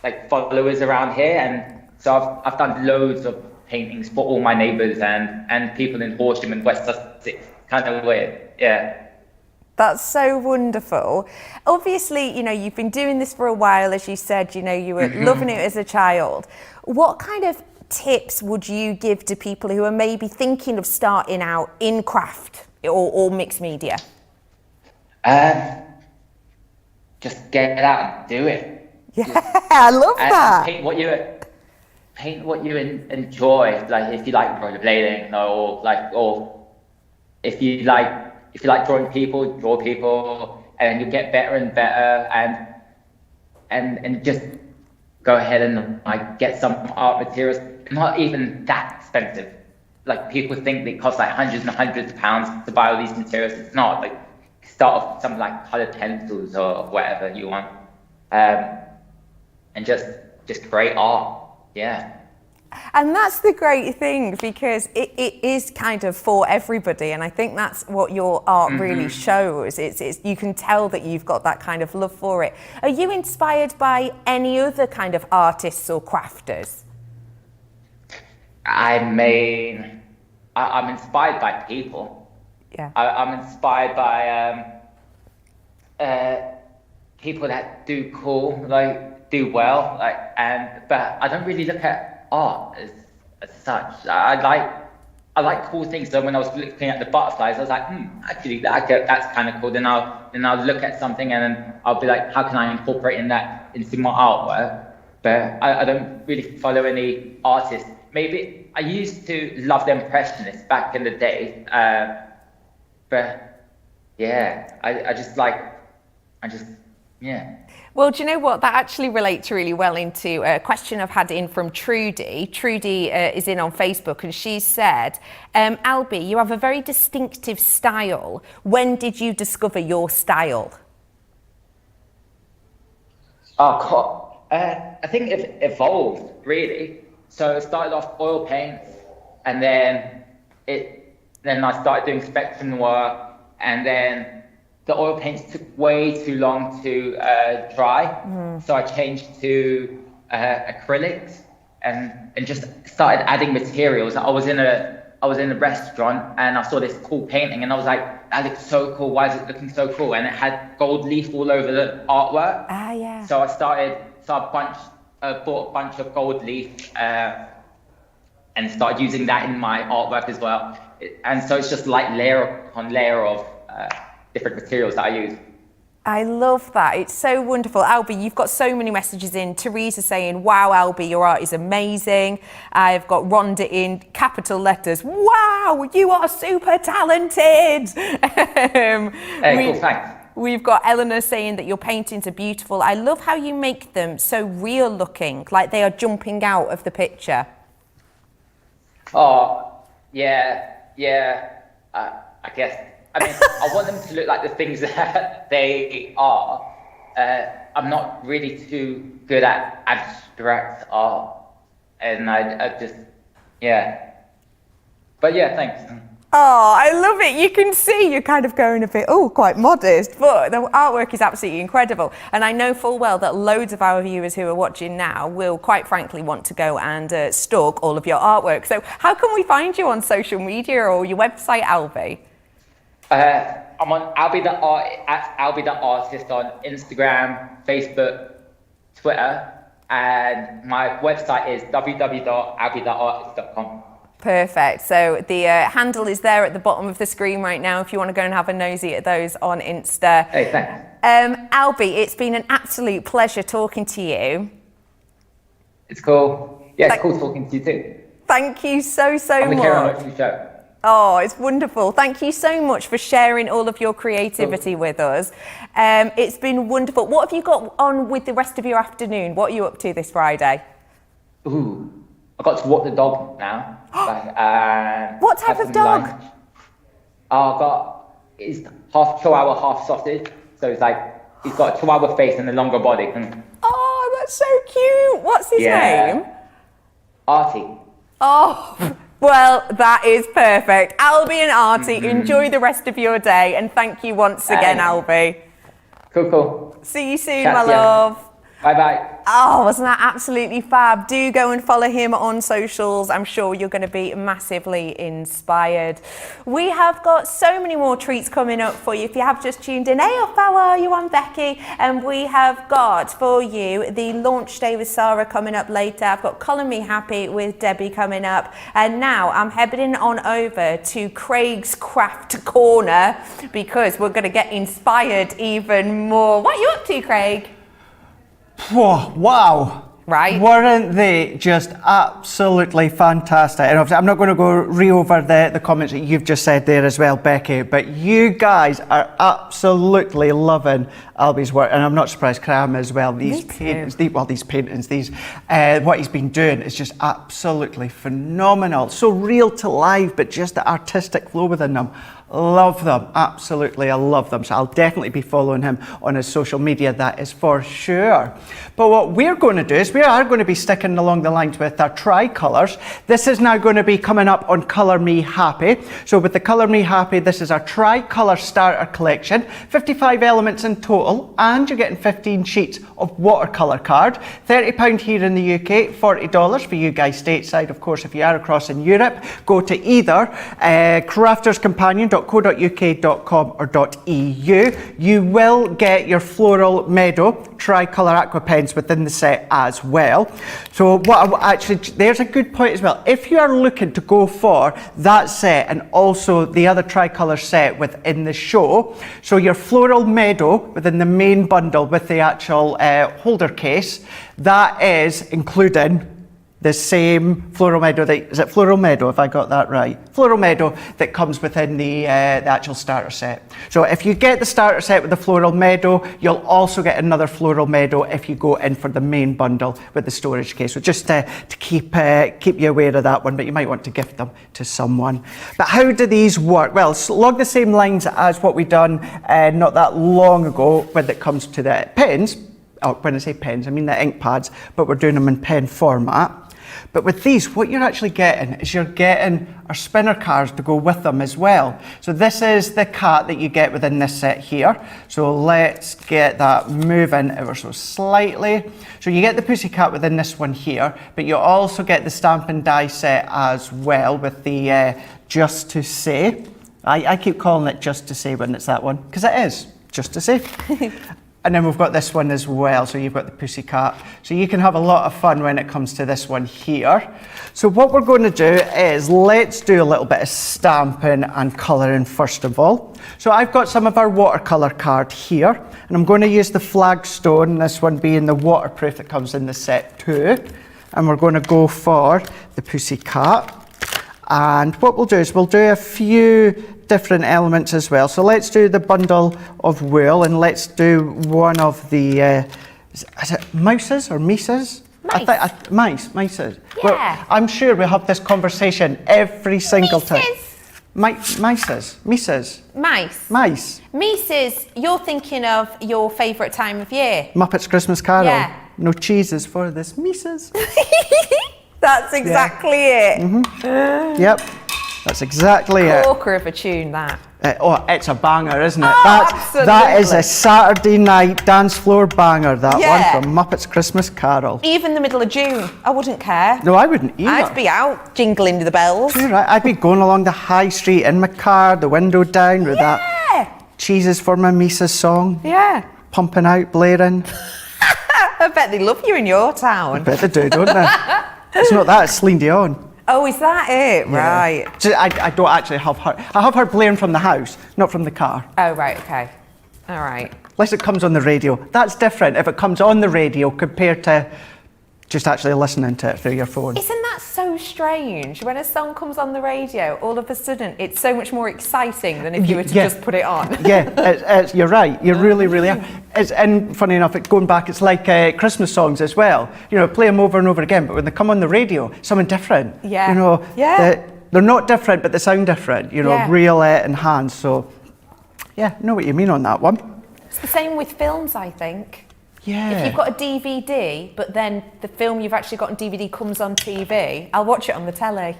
[SPEAKER 4] like followers around here, and so I've done loads of paintings for all my neighbours and people in Horsham and West Sussex. Kind of weird, yeah.
[SPEAKER 2] That's so wonderful. Obviously, you know, you've been doing this for a while, as you said, you know, you were loving it as a child. What kind of tips would you give to people who are maybe thinking of starting out in craft or mixed media?
[SPEAKER 4] Just get out and do it.
[SPEAKER 2] Yeah, I love that.
[SPEAKER 4] Paint what you enjoy. Like if you like rollerblading, or if you like drawing people, draw people, and you get better and better, and just go ahead and like get some art materials. Not even that expensive. Like people think they cost like hundreds and hundreds of pounds to buy all these materials. It's not. Like start off with some like colored pencils or whatever you want, and just create art. Yeah.
[SPEAKER 2] And that's the great thing, because it is kind of for everybody, and I think that's what your art really shows. It's you can tell that you've got that kind of love for it. Are you inspired by any other kind of artists or crafters?
[SPEAKER 4] I mean, I'm inspired by people.
[SPEAKER 2] Yeah.
[SPEAKER 4] I'm inspired by people that do cool, like do well, but I don't really look at art as such. I like cool things. So when I was looking at the butterflies, I was like, actually that's kind of cool. Then I'll look at something and then I'll be like, how can I incorporate that into my artwork? But I don't really follow any artists. Maybe I used to love the Impressionists back in the day, but yeah, yeah.
[SPEAKER 2] Well, do you know what? That actually relates really well into a question I've had in from Trudy. Trudy is in on Facebook, and she said, Alby, you have a very distinctive style. When did you discover your style?
[SPEAKER 4] Oh, God. I think it evolved, really. So it started off oil paints, and then I started doing Spectrum Noir, and then the oil paints took way too long to dry, so I changed to acrylics and just started adding materials. I was in a restaurant and I saw this cool painting and I was like, that looks so cool. Why is it looking so cool? And it had gold leaf all over the artwork.
[SPEAKER 2] Ah, yeah.
[SPEAKER 4] So I bought a bunch of gold leaf and started using that in my artwork as well. And so it's just like layer upon layer of different materials that I use.
[SPEAKER 2] I love that. It's so wonderful. Alby, you've got so many messages in. Teresa saying, wow, Alby, your art is amazing. I've got Rhonda in capital letters. Wow, you are super talented.
[SPEAKER 4] Cool, thanks.
[SPEAKER 2] We've got Eleanor saying that your paintings are beautiful. I love how you make them so real looking, like they are jumping out of the picture.
[SPEAKER 4] Oh, yeah. I guess. I mean, I want them to look like the things that they are. I'm not really too good at abstract art, and I just, yeah. But yeah, thanks.
[SPEAKER 2] Oh, I love it. You can see you're kind of going a bit, quite modest, but the artwork is absolutely incredible. And I know full well that loads of our viewers who are watching now will quite frankly want to go and stalk all of your artwork. So how can we find you on social media or your website, Alby?
[SPEAKER 4] I'm on Alby the Artist on Instagram, Facebook, Twitter, and my website is www.albytheartist.com.
[SPEAKER 2] Perfect. So the handle is there at the bottom of the screen right now if you want to go and have a nosy at those on Insta.
[SPEAKER 4] Hey, thanks.
[SPEAKER 2] Alby, it's been an absolute pleasure talking to you.
[SPEAKER 4] It's cool. Yeah, it's cool talking to you too.
[SPEAKER 2] Thank you so
[SPEAKER 4] I'm here on
[SPEAKER 2] much.
[SPEAKER 4] watching the show.
[SPEAKER 2] Oh, it's wonderful. Thank you so much for sharing all of your creativity with us. It's been wonderful. What have you got on with the rest of your afternoon? What are you up to this Friday?
[SPEAKER 4] Ooh, I got to walk the dog now.
[SPEAKER 2] What type of dog?
[SPEAKER 4] Lunch. It's half Chihuahua, half sausage. So it's like, he's got a Chihuahua face and a longer body.
[SPEAKER 2] Oh, that's so cute. What's his name?
[SPEAKER 4] Artie.
[SPEAKER 2] Oh, well, that is perfect. Alby and Artie, enjoy the rest of your day. And thank you once again, Alby.
[SPEAKER 4] Cool.
[SPEAKER 2] See you soon,
[SPEAKER 4] Chat
[SPEAKER 2] my
[SPEAKER 4] to you.
[SPEAKER 2] love.
[SPEAKER 4] Bye.
[SPEAKER 2] Oh, wasn't that absolutely fab? Do go and follow him on socials. I'm sure you're going to be massively inspired. We have got so many more treats coming up for you. If you have just tuned in, hey up, how are you? I'm Becky. And we have got for you the launch day with Sarah coming up later. I've got Colin Me Happy with Debbie coming up. And now I'm heading on over to Craig's Craft Corner because we're going to get inspired even more. What are you up to, Craig?
[SPEAKER 1] Whoa, wow.
[SPEAKER 2] Right.
[SPEAKER 1] Weren't they just absolutely fantastic? And obviously, I'm not going to go re-over the comments that you've just said there as well, Becky, but you guys are absolutely loving Alby's work, and I'm not surprised Cram as well. These paintings, what he's been doing is just absolutely phenomenal. So real to life, but just the artistic flow within them. Love them, absolutely, I love them. So I'll definitely be following him on his social media, that is for sure. But what we're going to do is we are going to be sticking along the lines with our tri-colours. This is now going to be coming up on Colour Me Happy. So with the Colour Me Happy, this is our tri-colour starter collection, 55 elements in total, and you're getting 15 sheets of watercolour card. £30 here in the UK, $40 for you guys stateside. Of course, if you are across in Europe, go to either crafterscompanion.co.uk.com or .eu. You will get your Floral Meadow tricolour aqua pens within the set as well. So there's a good point as well. If you are looking to go for that set and also the other tricolour set within the show, so your Floral Meadow within the main bundle with the actual holder case, that is including the same Floral Meadow, is it Floral Meadow, if I got that right? Floral Meadow that comes within the actual starter set. So if you get the starter set with the Floral Meadow, you'll also get another Floral Meadow if you go in for the main bundle with the storage case. So just to keep you aware of that one, but you might want to gift them to someone. But how do these work? Well, it's along the same lines as what we done not that long ago when it comes to the pens. Oh, when I say pens, I mean the ink pads, but we're doing them in pen format. But with these, what you're actually getting is you're getting our spinner cards to go with them as well. So this is the cat that you get within this set here. So let's get that moving ever so slightly. So you get the pussycat within this one here, but you also get the stamp and die set as well with the Just to Say. I keep calling it Just to Say when it's that one, because it is Just to Say. And then we've got this one as well, so you've got the pussycat. So you can have a lot of fun when it comes to this one here. So what we're going to do is let's do a little bit of stamping and colouring first of all. So I've got some of our watercolour card here, and I'm going to use the flagstone, this one being the waterproof that comes in the set too. And we're going to go for the pussycat. And what we'll do is we'll do a few different elements as well. So let's do the bundle of wool, and let's do one of the, is it mouses or mices? Mices.
[SPEAKER 2] Yeah.
[SPEAKER 1] Well, I'm sure we'll have this conversation every single time. Mices. Mices.
[SPEAKER 2] Mice.
[SPEAKER 1] Mice.
[SPEAKER 2] Mises, you're thinking of your favourite time of year.
[SPEAKER 1] Muppets Christmas Carol.
[SPEAKER 2] Yeah.
[SPEAKER 1] No cheeses for this Mises.
[SPEAKER 2] That's exactly it.
[SPEAKER 1] Mm-hmm. Yep, that's exactly it.
[SPEAKER 2] Corker of a tune, that.
[SPEAKER 1] It's a banger, isn't it?
[SPEAKER 2] Absolutely.
[SPEAKER 1] That is a Saturday night dance floor banger, that
[SPEAKER 2] Yeah.
[SPEAKER 1] one from Muppets Christmas Carol.
[SPEAKER 2] Even the middle of June, I wouldn't care.
[SPEAKER 1] No, I wouldn't either.
[SPEAKER 2] I'd be out jingling the bells.
[SPEAKER 1] You're right. I'd be going along the high street in my car, the window down with that Cheeses for My Mises song.
[SPEAKER 2] Yeah.
[SPEAKER 1] Pumping out, blaring.
[SPEAKER 2] I bet they love you in your town.
[SPEAKER 1] I bet they do, don't they? It's not that, it's Celine Dion.
[SPEAKER 2] Oh, is that it?
[SPEAKER 1] Yeah.
[SPEAKER 2] Right.
[SPEAKER 1] So I don't actually have her. I have her blaring from the house, not from the car.
[SPEAKER 2] Oh, right, okay. All right.
[SPEAKER 1] Unless it comes on the radio. That's different if it comes on the radio compared to just actually listening to it through your phone.
[SPEAKER 2] Isn't that so strange? When a song comes on the radio, all of a sudden it's so much more exciting than if you were to just put it on.
[SPEAKER 1] You're right. You really, really are. And funny enough, going back, it's like Christmas songs as well. You know, play them over and over again, but when they come on the radio, something different.
[SPEAKER 2] Yeah.
[SPEAKER 1] You know, they're not different, but they sound different. You know, real enhanced. So, yeah, I know what you mean on that one.
[SPEAKER 2] It's the same with films, I think.
[SPEAKER 1] Yeah.
[SPEAKER 2] If you've got a DVD, but then the film you've actually got on DVD comes on TV, I'll watch it on the telly.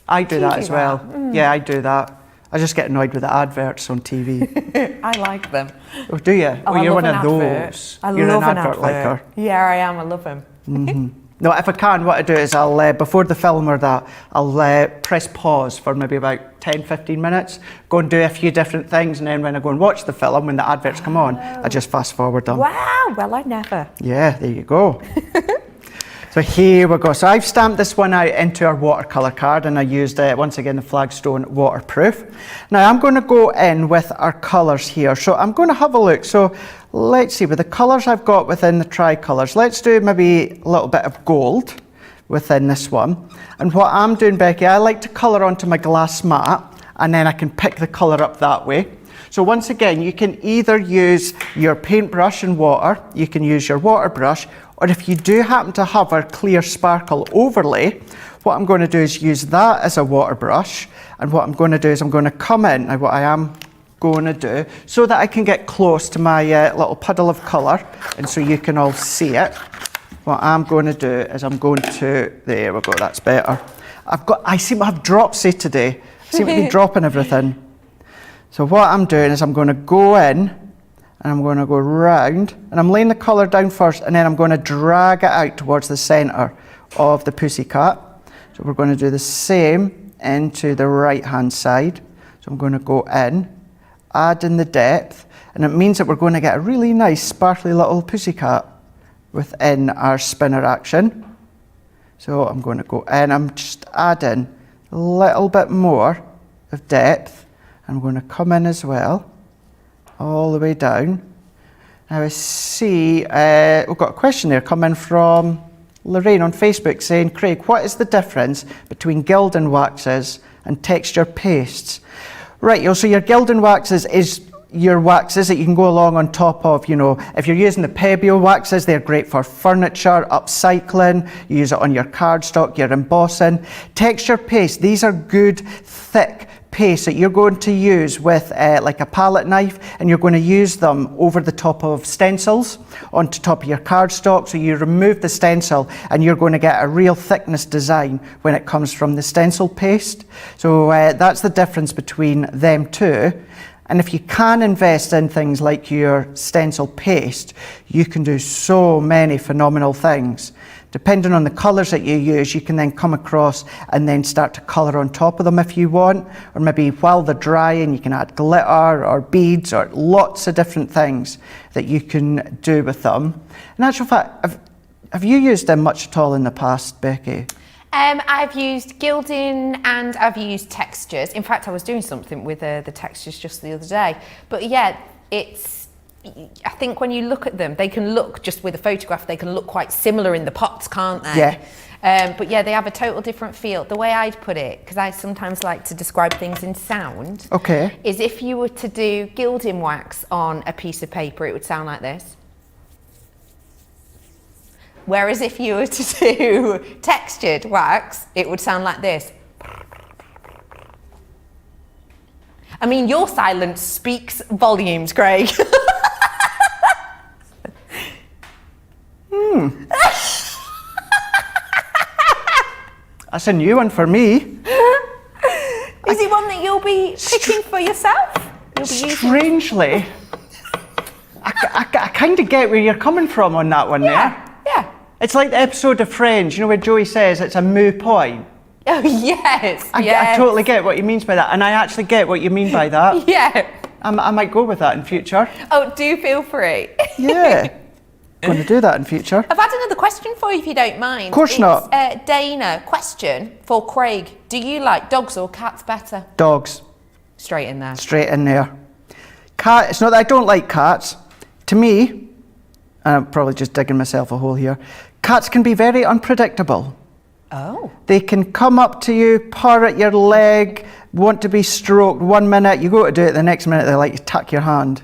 [SPEAKER 1] I do that as well. Yeah, I do that. I just get annoyed with the adverts on TV.
[SPEAKER 2] I like them.
[SPEAKER 1] Oh, do you?
[SPEAKER 2] Oh,
[SPEAKER 1] you're
[SPEAKER 2] love
[SPEAKER 1] one of
[SPEAKER 2] advert.
[SPEAKER 1] those.
[SPEAKER 2] I
[SPEAKER 1] You're
[SPEAKER 2] love
[SPEAKER 1] an
[SPEAKER 2] an
[SPEAKER 1] advert liker.
[SPEAKER 2] Yeah, I am. I love them.
[SPEAKER 1] No, if I can, what I do is I'll, before the film or that, I'll press pause for maybe about 10, 15 minutes, go and do a few different things, and then when I go and watch the film, when the adverts come on, I just fast forward them.
[SPEAKER 2] Wow, well, I never.
[SPEAKER 1] Yeah, there you go. So here we go. So I've stamped this one out into our watercolour card, and I used, once again, the Flagstone waterproof. Now I'm going to go in with our colours here. So I'm going to have a look. So let's see, with the colours I've got within the tricolours, let's do maybe a little bit of gold within this one. And what I'm doing, Becky, I like to colour onto my glass mat, and then I can pick the colour up that way. So once again, you can either use your paintbrush and water, you can use your water brush, or if you do happen to have our clear sparkle overlay, what I'm going to do is use that as a water brush, and what I'm going to do is I'm going to come in, now what I am going to do, so that I can get close to my little puddle of colour, and so you can all see it, what I'm going to do is I'm going to, there we go, that's better. I seem to have dropsy today, I seem to be dropping everything. So what I'm doing is I'm going to go in, and I'm going to go round, and I'm laying the colour down first, and then I'm going to drag it out towards the centre of the pussycat. So we're going to do the same into the right hand side. So I'm going to go in, add in the depth, and it means that we're going to get a really nice sparkly little pussycat within our spinner action. So I'm going to go in, I'm just adding a little bit more of depth. I'm going to come in as well, all the way down. Now I see, we've got a question there coming from Lorraine on Facebook saying, Craig, what is the difference between gilding waxes and texture pastes? Right, so your gilding waxes is your waxes that you can go along on top of, you know, if you're using the Pebeo waxes, they're great for furniture, upcycling, you use it on your cardstock, your embossing. Texture paste, these are good, thick paste that you're going to use with like a palette knife, and you're going to use them over the top of stencils, onto top of your cardstock, so you remove the stencil and you're going to get a real thickness design when it comes from the stencil paste. So that's the difference between them two. And if you can invest in things like your stencil paste, you can do so many phenomenal things. Depending on the colours that you use, you can then come across and then start to colour on top of them if you want, or maybe while they're drying you can add glitter or beads or lots of different things that you can do with them. In actual fact, have you used them much at all in the past, Becky?
[SPEAKER 2] I've used gilding and I've used textures. In fact, I was doing something with the textures just the other day. But yeah, I think when you look at them, they can look, just with a photograph, they can look quite similar in the pots, can't they?
[SPEAKER 1] Yeah.
[SPEAKER 2] But yeah, they have a total different feel. The way I'd put it, because I sometimes like to describe things in sound, is if you were to do gilding wax on a piece of paper, it would sound like this. Whereas if you were to do textured wax, it would sound like this. I mean, your silence speaks volumes, Craig.
[SPEAKER 1] That's a new one for me.
[SPEAKER 2] Is it one that you'll be picking for yourself? You'll be using?
[SPEAKER 1] Strangely, I kind of get where you're coming from on that one there.
[SPEAKER 2] Yeah.
[SPEAKER 1] It's like the episode of Friends, you know, where Joey says it's a moo point.
[SPEAKER 2] Oh, yes.
[SPEAKER 1] I totally get what he means by that, and I actually get what you mean by that.
[SPEAKER 2] Yeah.
[SPEAKER 1] I might go with that in future.
[SPEAKER 2] Oh, do feel free.
[SPEAKER 1] Yeah. Going to do that in future.
[SPEAKER 2] I've had another question for you if you don't mind.
[SPEAKER 1] Of course not.
[SPEAKER 2] Dana, question for Craig. Do you like dogs or cats better?
[SPEAKER 1] Dogs.
[SPEAKER 2] Straight in there.
[SPEAKER 1] Straight in there. Cat, it's not that I don't like cats. To me, I'm probably just digging myself a hole here, cats can be very unpredictable.
[SPEAKER 2] Oh.
[SPEAKER 1] They can come up to you, purr at your leg, want to be stroked 1 minute, you go to do it, the next minute they like to tuck your hand.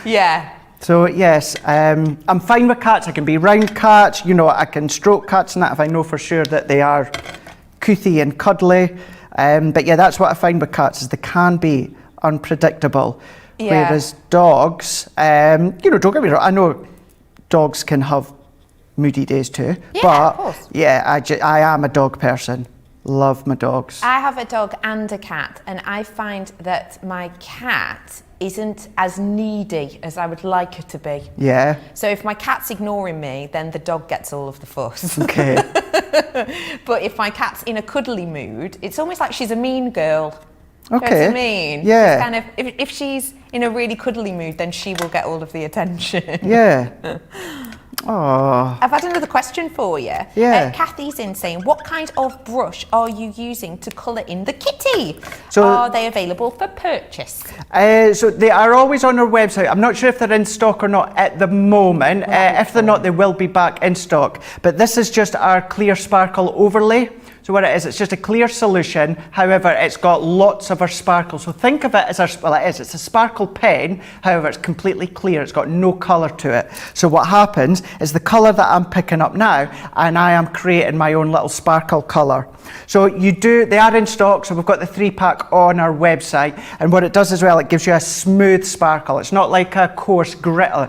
[SPEAKER 2] Yeah.
[SPEAKER 1] So yes, I'm fine with cats. I can be round cats, you know, I can stroke cats and that if I know for sure that they are coothy and cuddly. But yeah, that's what I find with cats, is they can be unpredictable.
[SPEAKER 2] Yeah.
[SPEAKER 1] Whereas dogs, you know, don't get me wrong, I know dogs can have moody days too.
[SPEAKER 2] Yeah,
[SPEAKER 1] but
[SPEAKER 2] of course.
[SPEAKER 1] yeah, I am a dog person. Love my dogs.
[SPEAKER 2] I have a dog and a cat, and I find that my cat isn't as needy as I would like her to be.
[SPEAKER 1] Yeah.
[SPEAKER 2] So if my cat's ignoring me, then the dog gets all of the fuss.
[SPEAKER 1] Okay.
[SPEAKER 2] But if my cat's in a cuddly mood, it's almost like she's a mean girl.
[SPEAKER 1] Okay.
[SPEAKER 2] Do you know what I mean?
[SPEAKER 1] Yeah.
[SPEAKER 2] She's kind of, if she's in a really cuddly mood, then she will get all of the attention.
[SPEAKER 1] Yeah. Oh.
[SPEAKER 2] I've had another question for you.
[SPEAKER 1] Yeah.
[SPEAKER 2] Kathy's in saying, what kind of brush are you using to colour in the kitty?
[SPEAKER 1] So-
[SPEAKER 2] are they available for purchase?
[SPEAKER 1] So they are always on our website. I'm not sure if they're in stock or not at the moment. If they're not, they will be back in stock. But this is just our clear sparkle overlay. So what it is, it's just a clear solution. However, it's got lots of our sparkle. So think of it as it's a sparkle pen. However, it's completely clear. It's got no colour to it. So what happens is the colour that I'm picking up now, and I am creating my own little sparkle colour. So they are in stock. So we've got the 3-pack on our website. And what it does as well, it gives you a smooth sparkle. It's not like a coarse glitter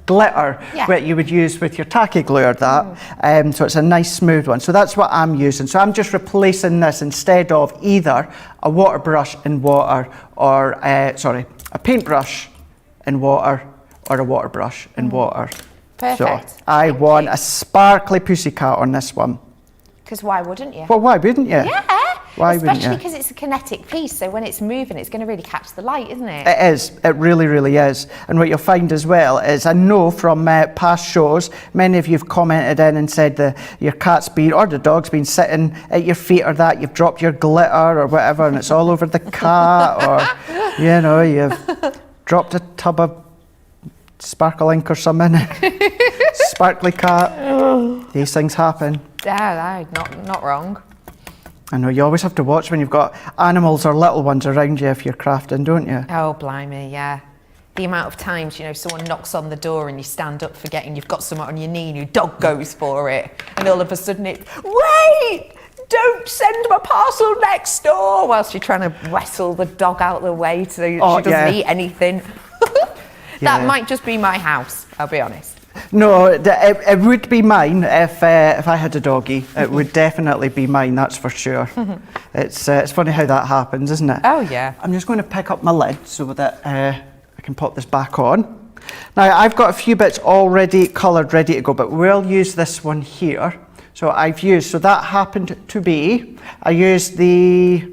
[SPEAKER 1] that you would use with your tacky glue or that. So it's a nice smooth one. So that's what I'm using. So I'm just replacing this instead of either a water brush in water or a paintbrush in water or a water brush in water.
[SPEAKER 2] Perfect.
[SPEAKER 1] So I want a sparkly pussycat on this one.
[SPEAKER 2] Because why wouldn't you?
[SPEAKER 1] Well, why wouldn't you?
[SPEAKER 2] Yeah.
[SPEAKER 1] Why wouldn't
[SPEAKER 2] Especially
[SPEAKER 1] you?
[SPEAKER 2] because it's a kinetic piece, so when it's moving, it's going to really catch the light, isn't it?
[SPEAKER 1] It is. It really, really is. And what you'll find as well is, I know from past shows, many of you have commented in and said that your cat's been, or the dog's been sitting at your feet or that, you've dropped your glitter or whatever and it's all over the cat, or, you know, you've dropped a tub of sparkle ink or something. Sparkly cat. These things happen.
[SPEAKER 2] Yeah, not wrong.
[SPEAKER 1] I know, you always have to watch when you've got animals or little ones around you if you're crafting, don't you?
[SPEAKER 2] Oh, blimey, yeah. The amount of times, you know, someone knocks on the door and you stand up forgetting you've got something on your knee and your dog goes for it. And all of a sudden it's, wait, don't send my parcel next door, whilst you're trying to wrestle the dog out of the way so she doesn't eat anything. That might just be my house, I'll be honest.
[SPEAKER 1] No, it would be mine if I had a doggy. It would definitely be mine, that's for sure. It's funny how that happens, isn't it?
[SPEAKER 2] Oh, yeah.
[SPEAKER 1] I'm just going to pick up my lid so that I can pop this back on. Now, I've got a few bits already coloured, ready to go, but we'll use this one here. So so that happened to be, I used the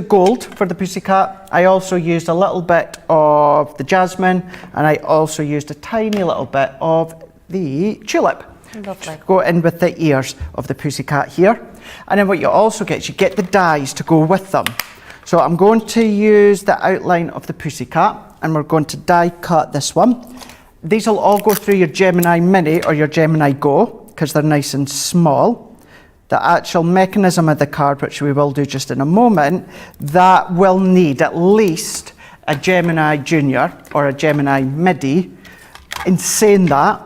[SPEAKER 1] gold for the pussycat. I also used a little bit of the jasmine, and I also used a tiny little bit of the tulip.
[SPEAKER 2] Lovely.
[SPEAKER 1] To go in with the ears of the pussycat here. And then what you also get is you get the dies to go with them. So I'm going to use the outline of the pussycat, and we're going to die cut this one. These will all go through your Gemini Mini or your Gemini Go, because they're nice and small. The actual mechanism of the card, which we will do just in a moment, that will need at least a Gemini Junior or a Gemini Midi. In saying that,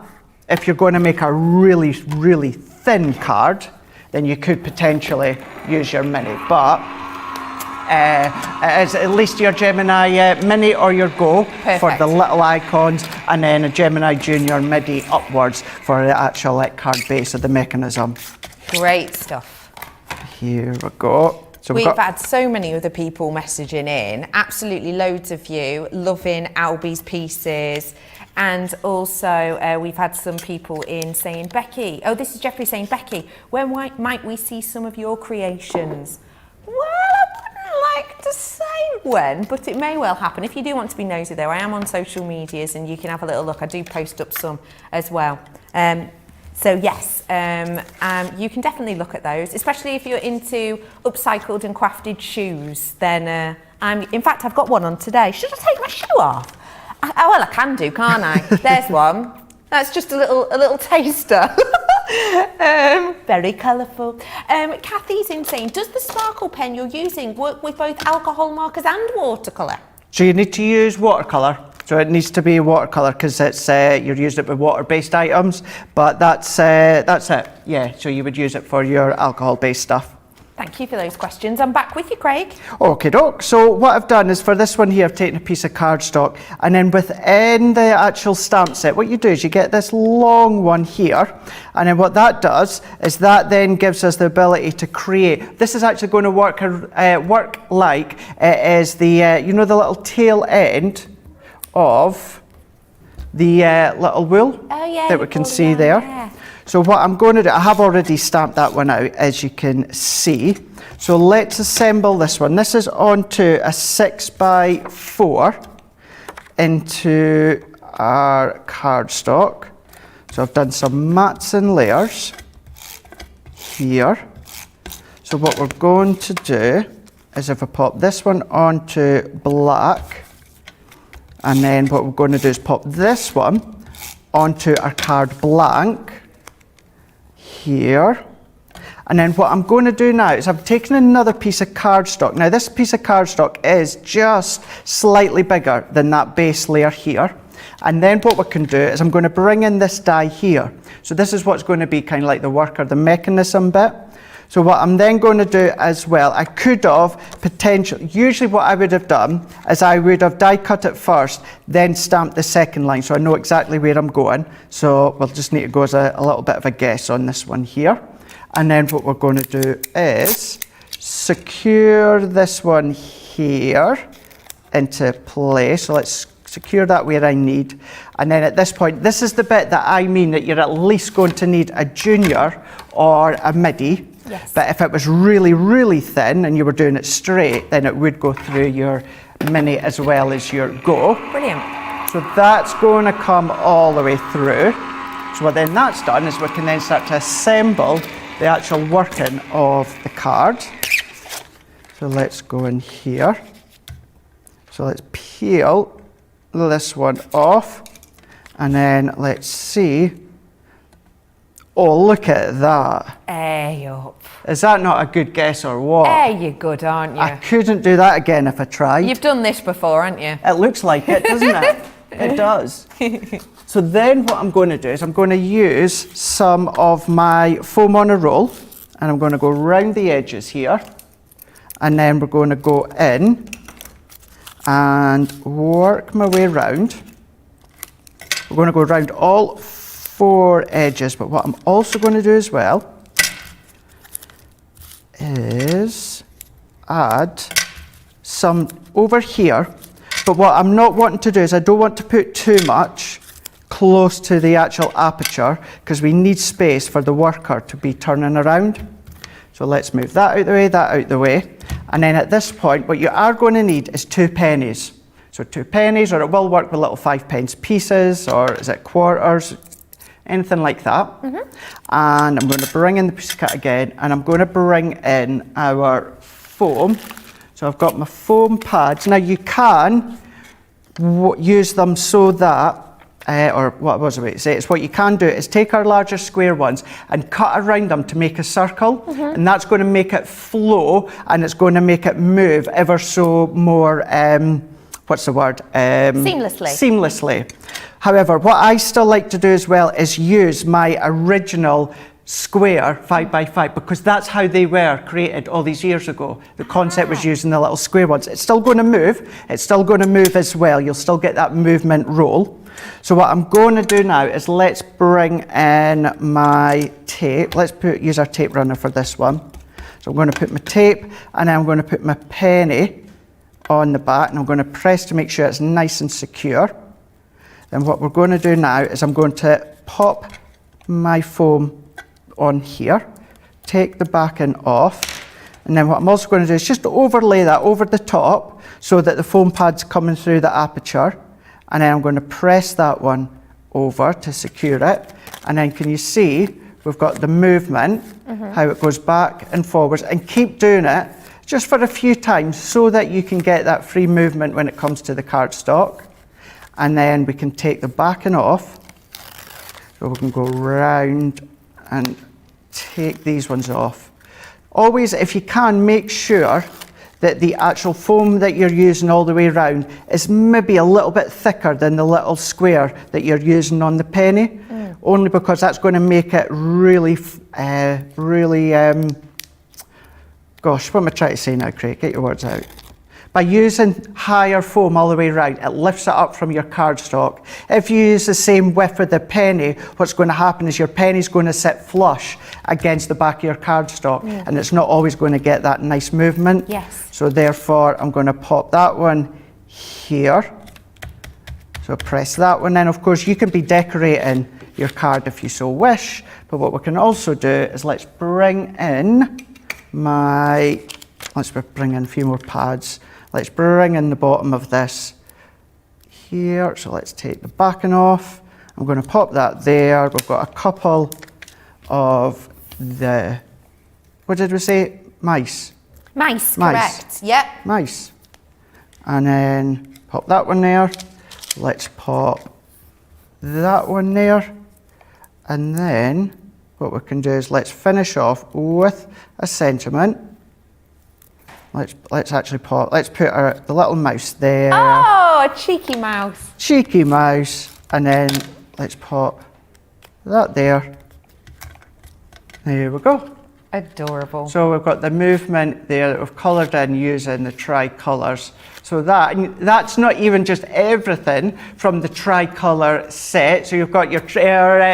[SPEAKER 1] if you're going to make a really, really thin card, then you could potentially use your Mini. But it's at least your Gemini Mini or your Go for the little icons, and then a Gemini Junior Midi upwards for the actual card base of the mechanism.
[SPEAKER 2] Great stuff.
[SPEAKER 1] Here we go. So
[SPEAKER 2] We've had so many other people messaging in, absolutely loads of you, loving Alby's pieces. And also we've had some people in saying, Becky, this is Jeffrey saying, Becky, when might we see some of your creations? Well, I wouldn't like to say when, but it may well happen. If you do want to be nosy though, I am on social medias and you can have a little look. I do post up some as well. So yes, you can definitely look at those, especially if you're into upcycled and crafted shoes. Then in fact, I've got one on today. Should I take my shoe off? Well, I can do, can't I? There's one. That's just a little taster. Very colourful. Kathy's saying, does the sparkle pen you're using work with both alcohol markers and watercolour?
[SPEAKER 1] So you need to use watercolour. So it needs to be watercolour because it's you're using it with water-based items. But that's it. Yeah. So you would use it for your alcohol-based stuff.
[SPEAKER 2] Thank you for those questions. I'm back with you, Craig.
[SPEAKER 1] Okay, doke. So what I've done is for this one here, I've taken a piece of cardstock, and then within the actual stamp set, what you do is you get this long one here, and then what that does is that then gives us the ability to create. This is actually going to work like it is the you know, the little tail end of the little wool that we can see there.
[SPEAKER 2] Yeah.
[SPEAKER 1] So what I'm going to do, I have already stamped that one out, as you can see. So let's assemble this one. This is onto a 6x4 into our cardstock. So I've done some mats and layers here. So what we're going to do is if I pop this one onto black, and then what we're going to do is pop this one onto our card blank here. And then what I'm going to do now is I've taken another piece of cardstock. Now this piece of cardstock is just slightly bigger than that base layer here. And then what we can do is I'm going to bring in this die here. So this is what's going to be kind of like the worker, the mechanism bit. So what I'm then going to do as well, I could have potentially, usually what I would have done is I would have die cut it first, then stamped the second line so I know exactly where I'm going. So we'll just need to go as a little bit of a guess on this one here. And then what we're going to do is secure this one here into place. So let's secure that where I need. And then at this point, this is the bit that I mean that you're at least going to need a junior or a midi.
[SPEAKER 2] Yes.
[SPEAKER 1] But if it was really, really thin and you were doing it straight, then it would go through your mini as well as your go.
[SPEAKER 2] Brilliant.
[SPEAKER 1] So that's going to come all the way through. So what then that's done is we can then start to assemble the actual working of the card. So let's go in here. So let's peel this one off, and then let's see. Oh, look at that.
[SPEAKER 2] Yup.
[SPEAKER 1] Is that not a good guess or what?
[SPEAKER 2] You're good, aren't you?
[SPEAKER 1] I couldn't do that again if I tried.
[SPEAKER 2] You've done this before, haven't you?
[SPEAKER 1] It looks like it, doesn't it? It does. So then what I'm going to do is I'm going to use some of my foam on a roll, and I'm going to go round the edges here, and then we're going to go in and work my way round. We're going to go round all 4 edges, but what I'm also going to do as well is add some over here. But what I'm not wanting to do is I don't want to put too much close to the actual aperture because we need space for the worker to be turning around. So let's move that out the way, that out the way. And then at this point, what you are going to need is 2 pennies. So 2 pennies, or it will work with little 5p pieces, or is it quarters, anything like that. And I'm going to bring in the piece of cut again, and I'm going to bring in our foam. So I've got my foam pads. Now you can use them so that, or what was I about to say, it's what you can do is take our larger square ones and cut around them to make a circle, and that's going to make it flow, and it's going to make it move ever so more, what's the word?
[SPEAKER 2] Seamlessly.
[SPEAKER 1] Seamlessly. However, what I still like to do as well is use my original square 5x5 because that's how they were created all these years ago. The concept was using the little square ones. It's still going to move. It's still going to move as well. You'll still get that movement roll. So what I'm going to do now is let's bring in my tape. Let's use our tape runner for this one. So I'm going to put my tape, and then I'm going to put my penny on the back, and I'm going to press to make sure it's nice and secure. Then what we're going to do now is I'm going to pop my foam on here, take the backing off, and then what I'm also going to do is just overlay that over the top so that the foam pad's coming through the aperture, and then I'm going to press that one over to secure it, and then can you see we've got the movement, how it goes back and forwards, and keep doing it just for a few times so that you can get that free movement when it comes to the cardstock. and then we can take the backing off. So we can go round and take these ones off. Always, if you can, make sure that the actual foam that you're using all the way around is maybe a little bit thicker than the little square that you're using on the penny, only because that's going to make it really, gosh, what am I trying to say now, Craig? Get your words out. By using higher foam all the way around, it lifts it up from your cardstock. If you use the same width with the penny, what's going to happen is your penny's going to sit flush against the back of your cardstock, and it's not always going to get that nice movement.
[SPEAKER 2] Yes.
[SPEAKER 1] So therefore, I'm going to pop that one here. So press that one in. Of course, you can be decorating your card if you so wish, but what we can also do is let's bring in a few more pads. Let's bring in the bottom of this here. So let's take the backing off. I'm going to pop that there. We've got a couple of the, what did we say? Mice.
[SPEAKER 2] Mice, correct. Yep.
[SPEAKER 1] Mice. And then pop that one there. Let's pop that one there. And then what we can do is let's finish off with a sentiment. Let's put the little mouse there.
[SPEAKER 2] Oh, a cheeky mouse.
[SPEAKER 1] Cheeky mouse. And then let's pop that there. There we go.
[SPEAKER 2] Adorable.
[SPEAKER 1] So we've got the movement there that we've coloured in using the tricolours. So that's not even just everything from the tricolour set. So you've got your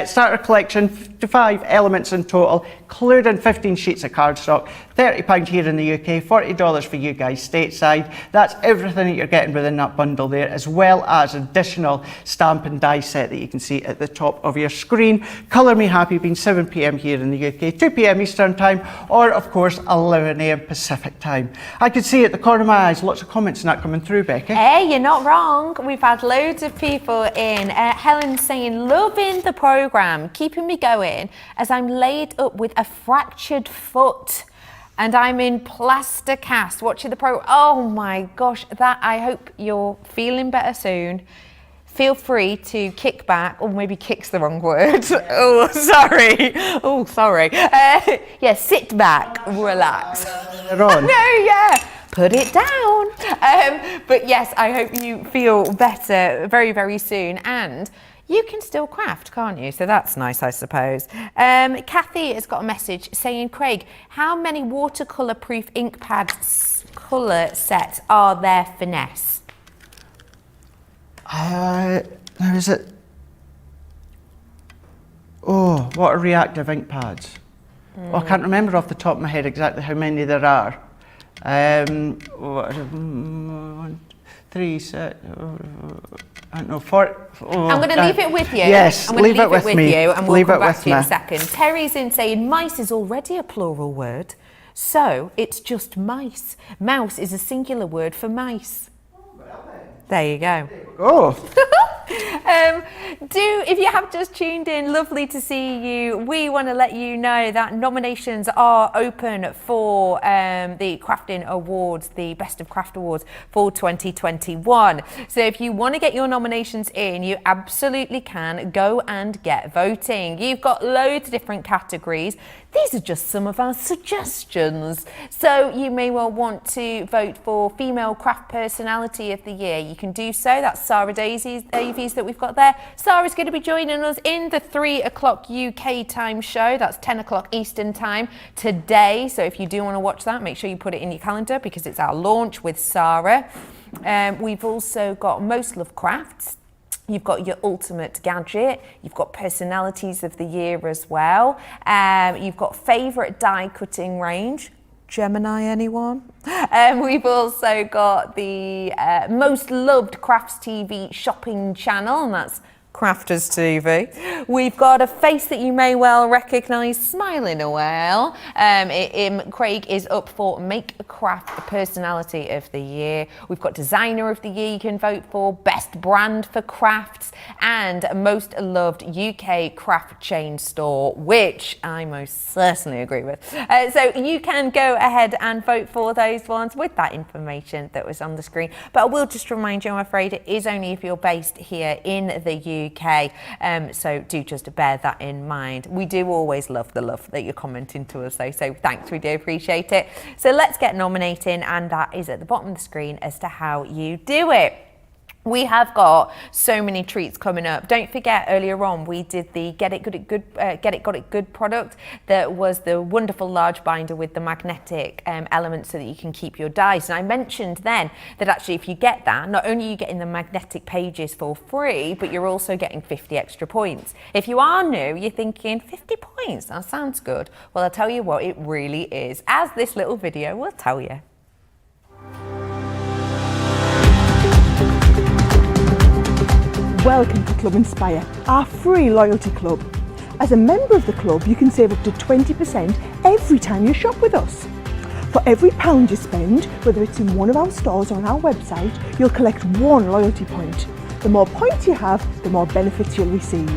[SPEAKER 1] starter collection, 55 elements in total, including 15 sheets of cardstock, £30 here in the UK, $40 for you guys stateside. That's everything that you're getting within that bundle there, as well as additional stamp and die set that you can see at the top of your screen. Colour Me Happy being 7 p.m. here in the UK, 2 p.m. Eastern Time, or of course 11 a.m. Pacific Time. I can see at the corner of my eyes lots of comments and that coming through, Becky.
[SPEAKER 2] Hey, you're not wrong. We've had loads of people in. Helen saying, loving the programme, keeping me going as I'm laid up with a fractured foot and I'm in plaster cast watching the program. Oh my gosh, I hope you're feeling better soon. Feel free to kick back, or maybe kick's the wrong word. Oh, sorry. Yeah, sit back, relax. Put it down. But yes, I hope you feel better very, very soon. And you can still craft, can't you? So that's nice, I suppose. Kathy has got a message saying, Craig, how many watercolour proof ink pads colour sets are there for Ness?
[SPEAKER 1] Now is it? Oh, what are reactive ink pads? Well, I can't remember off the top of my head exactly how many there are. 1, 3, 6, I don't know, 4. Oh,
[SPEAKER 2] I'm going to leave it with you.
[SPEAKER 1] Yes,
[SPEAKER 2] I'm going
[SPEAKER 1] leave
[SPEAKER 2] to leave
[SPEAKER 1] it with me.
[SPEAKER 2] You, and we'll
[SPEAKER 1] leave
[SPEAKER 2] come
[SPEAKER 1] it
[SPEAKER 2] back
[SPEAKER 1] with
[SPEAKER 2] to you in
[SPEAKER 1] me.
[SPEAKER 2] a second. Terry's in saying mice is already a plural word, so it's just mice. Mouse is a singular word for mice. There you go.
[SPEAKER 1] Oh.
[SPEAKER 2] If you have just tuned in, lovely to see you. We want to let you know that nominations are open for the Crafting Awards, the Best of Craft Awards for 2021. So if you want to get your nominations in, you absolutely can go and get voting. You've got loads of different categories. These are just some of our suggestions. So you may well want to vote for Female Craft Personality of the Year. You can do so. That's Sarah Davies that we've got there. Sarah's going to be joining us in the 3 o'clock UK time show. That's 10 o'clock Eastern time today. So if you do want to watch that, make sure you put it in your calendar because it's our launch with Sarah. We've also got Most Loved Crafts. You've got your ultimate gadget. You've got personalities of the year as well. You've got favourite die cutting range. Gemini, anyone? We've also got the most loved Crafts TV shopping channel, and that's Crafters TV. We've got a face that you may well recognise smiling a while. Craig is up for Make a Craft Personality of the Year. We've got Designer of the Year you can vote for, Best Brand for Crafts, and Most Loved UK Craft Chain Store, which I most certainly agree with. So you can go ahead and vote for those ones with that information that was on the screen. But I will just remind you, I'm afraid it is only if you're based here in the UK, so do just bear that in mind. We do always love the love that you're commenting to us though, so thanks, we do appreciate it. So let's get nominating, and that is at the bottom of the screen as to how you do it. We have got so many treats coming up. Don't forget, earlier on we did the Get It Got It Good product. That was the wonderful large binder with the magnetic elements so that you can keep your dies. And I mentioned then that actually if you get that, not only are you getting the magnetic pages for free, but you're also getting 50 extra points. If you are new, you're thinking 50 points, that sounds good. Well, I'll tell you what, it really is, as this little video will tell you.
[SPEAKER 5] Welcome to Club Inspire, our free loyalty club. As a member of the club, you can save up to 20% every time you shop with us. For every £1 you spend, whether it's in one of our stores or on our website, you'll collect 1 loyalty point. The more points you have, the more benefits you'll receive.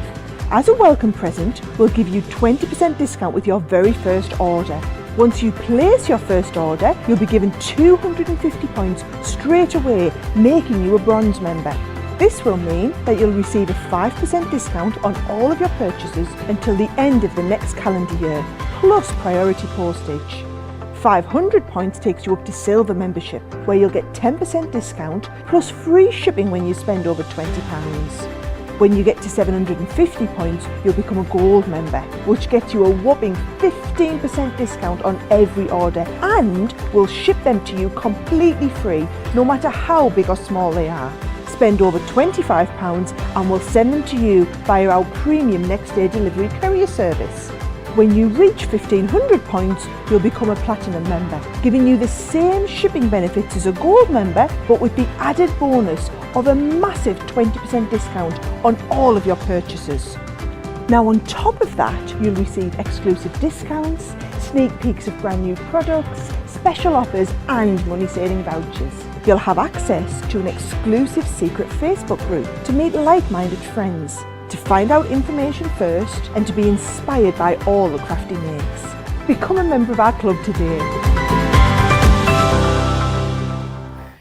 [SPEAKER 5] As a welcome present, we'll give you 20% discount with your very first order. Once you place your first order, you'll be given 250 points straight away, making you a bronze member. This will mean that you'll receive a 5% discount on all of your purchases until the end of the next calendar year, plus priority postage. 500 points takes you up to silver membership, where you'll get 10% discount plus free shipping when you spend over £20. When you get to 750 points, you'll become a gold member, which gets you a whopping 15% discount on every order, and we'll ship them to you completely free, no matter how big or small they are. Spend over £25 and we'll send them to you via our premium next day delivery courier service. When you reach 1500 points, you'll become a platinum member, giving you the same shipping benefits as a gold member, but with the added bonus of a massive 20% discount on all of your purchases. Now on top of that, you'll receive exclusive discounts, sneak peeks of brand new products, special offers and money-saving vouchers. You'll have access to an exclusive secret Facebook group to meet like-minded friends, to find out information first and to be inspired by all the crafty makes. Become a member of our club today.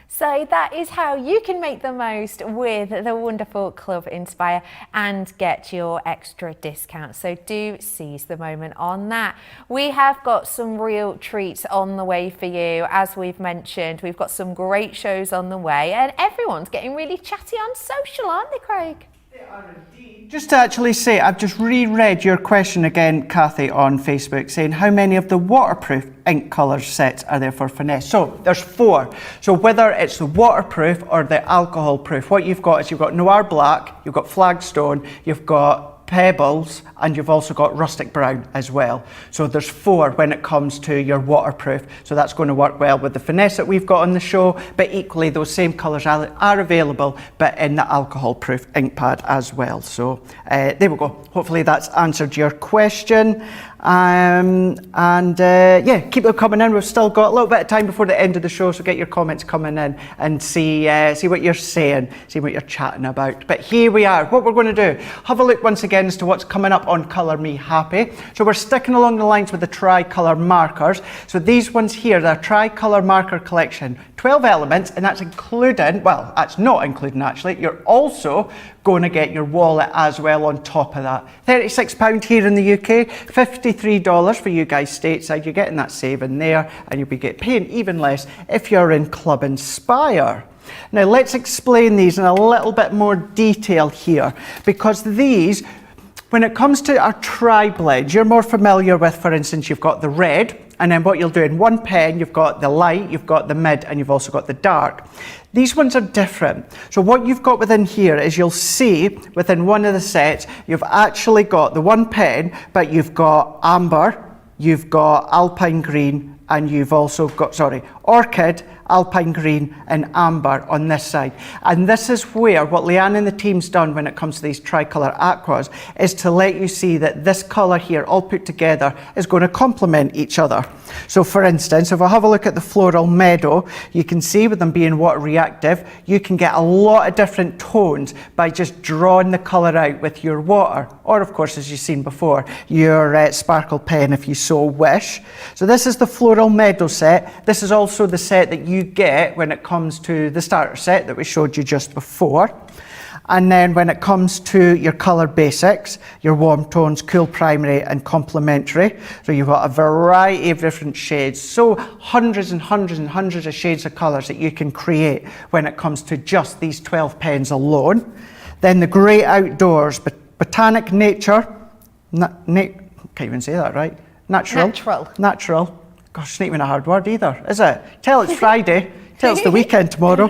[SPEAKER 2] So that is how you can make the most with the wonderful Club Inspire and get your extra discount. So do seize the moment on that. We have got some real treats on the way for you. As we've mentioned, we've got some great shows on the way, and everyone's getting really chatty on social, aren't they, Craig?
[SPEAKER 1] They are indeed. Just to actually say, I've just reread your question again, Kathy, on Facebook, saying how many of the waterproof ink colour sets are there for Finesse? So there's 4. So whether it's the waterproof or the alcohol proof, what you've got is you've got Noir Black, you've got Flagstone, you've got Pebbles, and you've also got Rustic Brown as well. So there's 4 when it comes to your waterproof. So that's going to work well with the Finesse that we've got on the show, but equally those same colours are available, but in the alcohol proof ink pad as well. So there we go. Hopefully that's answered your question. Yeah, keep them coming in. We've still got a little bit of time before the end of the show, so get your comments coming in and see what you're saying, see what you're chatting about. But here we are. What we're going to do, have a look once again as to what's coming up on Colour Me Happy. So we're sticking along the lines with the tricolour markers. So these ones here, the tricolour marker collection, 12 elements, and that's including, well, that's not including actually, you're also going to get your wallet as well on top of that. £36 here in the UK, $53 for you guys stateside. You're getting that saving there, and you'll be paying even less if you're in Club Inspire. Now let's explain these in a little bit more detail here, because these, when it comes to our tri-blend, you're more familiar with, for instance, you've got the red, and then what you'll do in one pen, you've got the light, you've got the mid, and you've also got the dark. These ones are different. So what you've got within here is, you'll see within one of the sets, you've actually got the one pen, but you've got amber, you've got alpine green, and you've also got, orchid alpine green and amber on this side. And this is where what Leanne and the team's done when it comes to these tricolour aquas is to let you see that this colour here all put together is going to complement each other. So for instance, if I have a look at the floral meadow, you can see with them being water reactive, you can get a lot of different tones by just drawing the colour out with your water, or of course, as you've seen before, your sparkle pen if you so wish. So this is the floral meadow set. This is also the set that you get when it comes to the starter set that we showed you just before. And then when it comes to your colour basics, your warm tones, cool primary and complementary. So you've got a variety of different shades. So hundreds and hundreds and hundreds of shades of colours that you can create when it comes to just these 12 pens alone. Then the Great Outdoors, Botanic Nature, can't even say that right. Natural. Gosh, it's not even a hard word either, is it? Tell it's Friday. Tell it's the weekend tomorrow.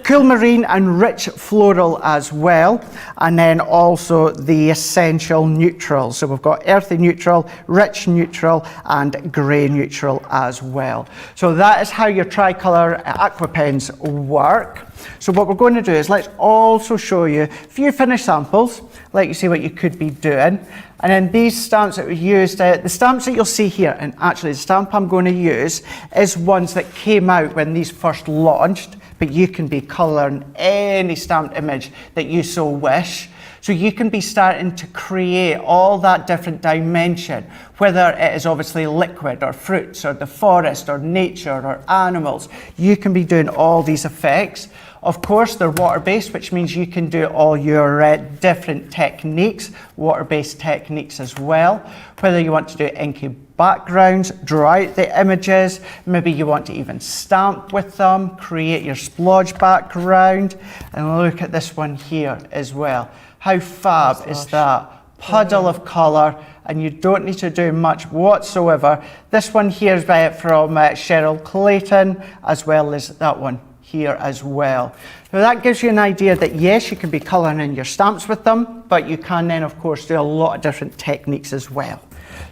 [SPEAKER 1] Cool Marine and Rich Floral as well. And then also the Essential Neutral. So we've got Earthy Neutral, Rich Neutral and Grey Neutral as well. So that is how your tricolour aqua pens work. So what we're going to do is let's also show you a few finished samples, let you see what you could be doing. And then these stamps that we used, the stamps that you'll see here, and actually the stamp I'm going to use is ones that came out when these first launched, but you can be colouring any stamped image that you so wish. So you can be starting to create all that different dimension, whether it is obviously liquid or fruits or the forest or nature or animals. You can be doing all these effects. Of course, they're water-based, which means you can do all your different techniques, water-based techniques as well. Whether you want to do inky backgrounds, draw out the images, maybe you want to even stamp with them, create your splodge background, and look at this one here as well. How fab is that? Puddle of colour, and you don't need to do much whatsoever. This one here is from Cheryl Clayton, as well as that one here as well. So that gives you an idea that yes, you can be colouring in your stamps with them, but you can then of course do a lot of different techniques as well.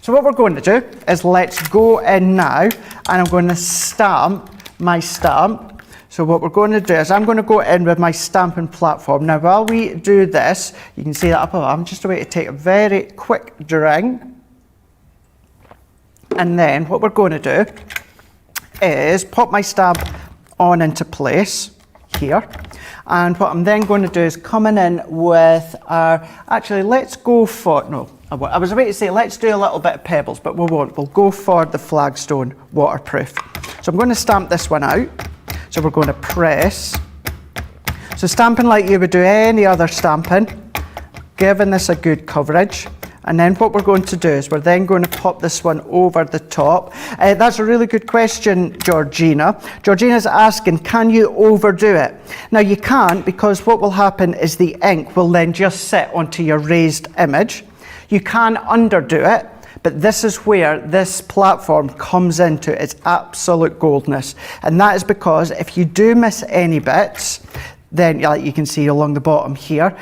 [SPEAKER 1] So what we're going to do is let's go in now, and I'm going to stamp my stamp. So what we're going to do is I'm going to go in with my stamping platform. Now while we do this, you can see that up above, I'm just going to take a very quick drink. And then what we're going to do is pop my stamp on into place here. And what I'm then going to do is coming in with our, actually let's go for, no, I was about to say let's do a little bit of pebbles, but we won't. We'll go for the Flagstone waterproof. So I'm going to stamp this one out. So we're going to press. So stamping like you would do any other stamping, giving this a good coverage. And then what we're going to do is we're then going to pop this one over the top. That's a really good question, Georgina. Georgina's asking, can you overdo it? Now you can't, because what will happen is the ink will then just sit onto your raised image. You can underdo it, but this is where this platform comes into its absolute goldness. And that is because if you do miss any bits, then like you can see along the bottom here,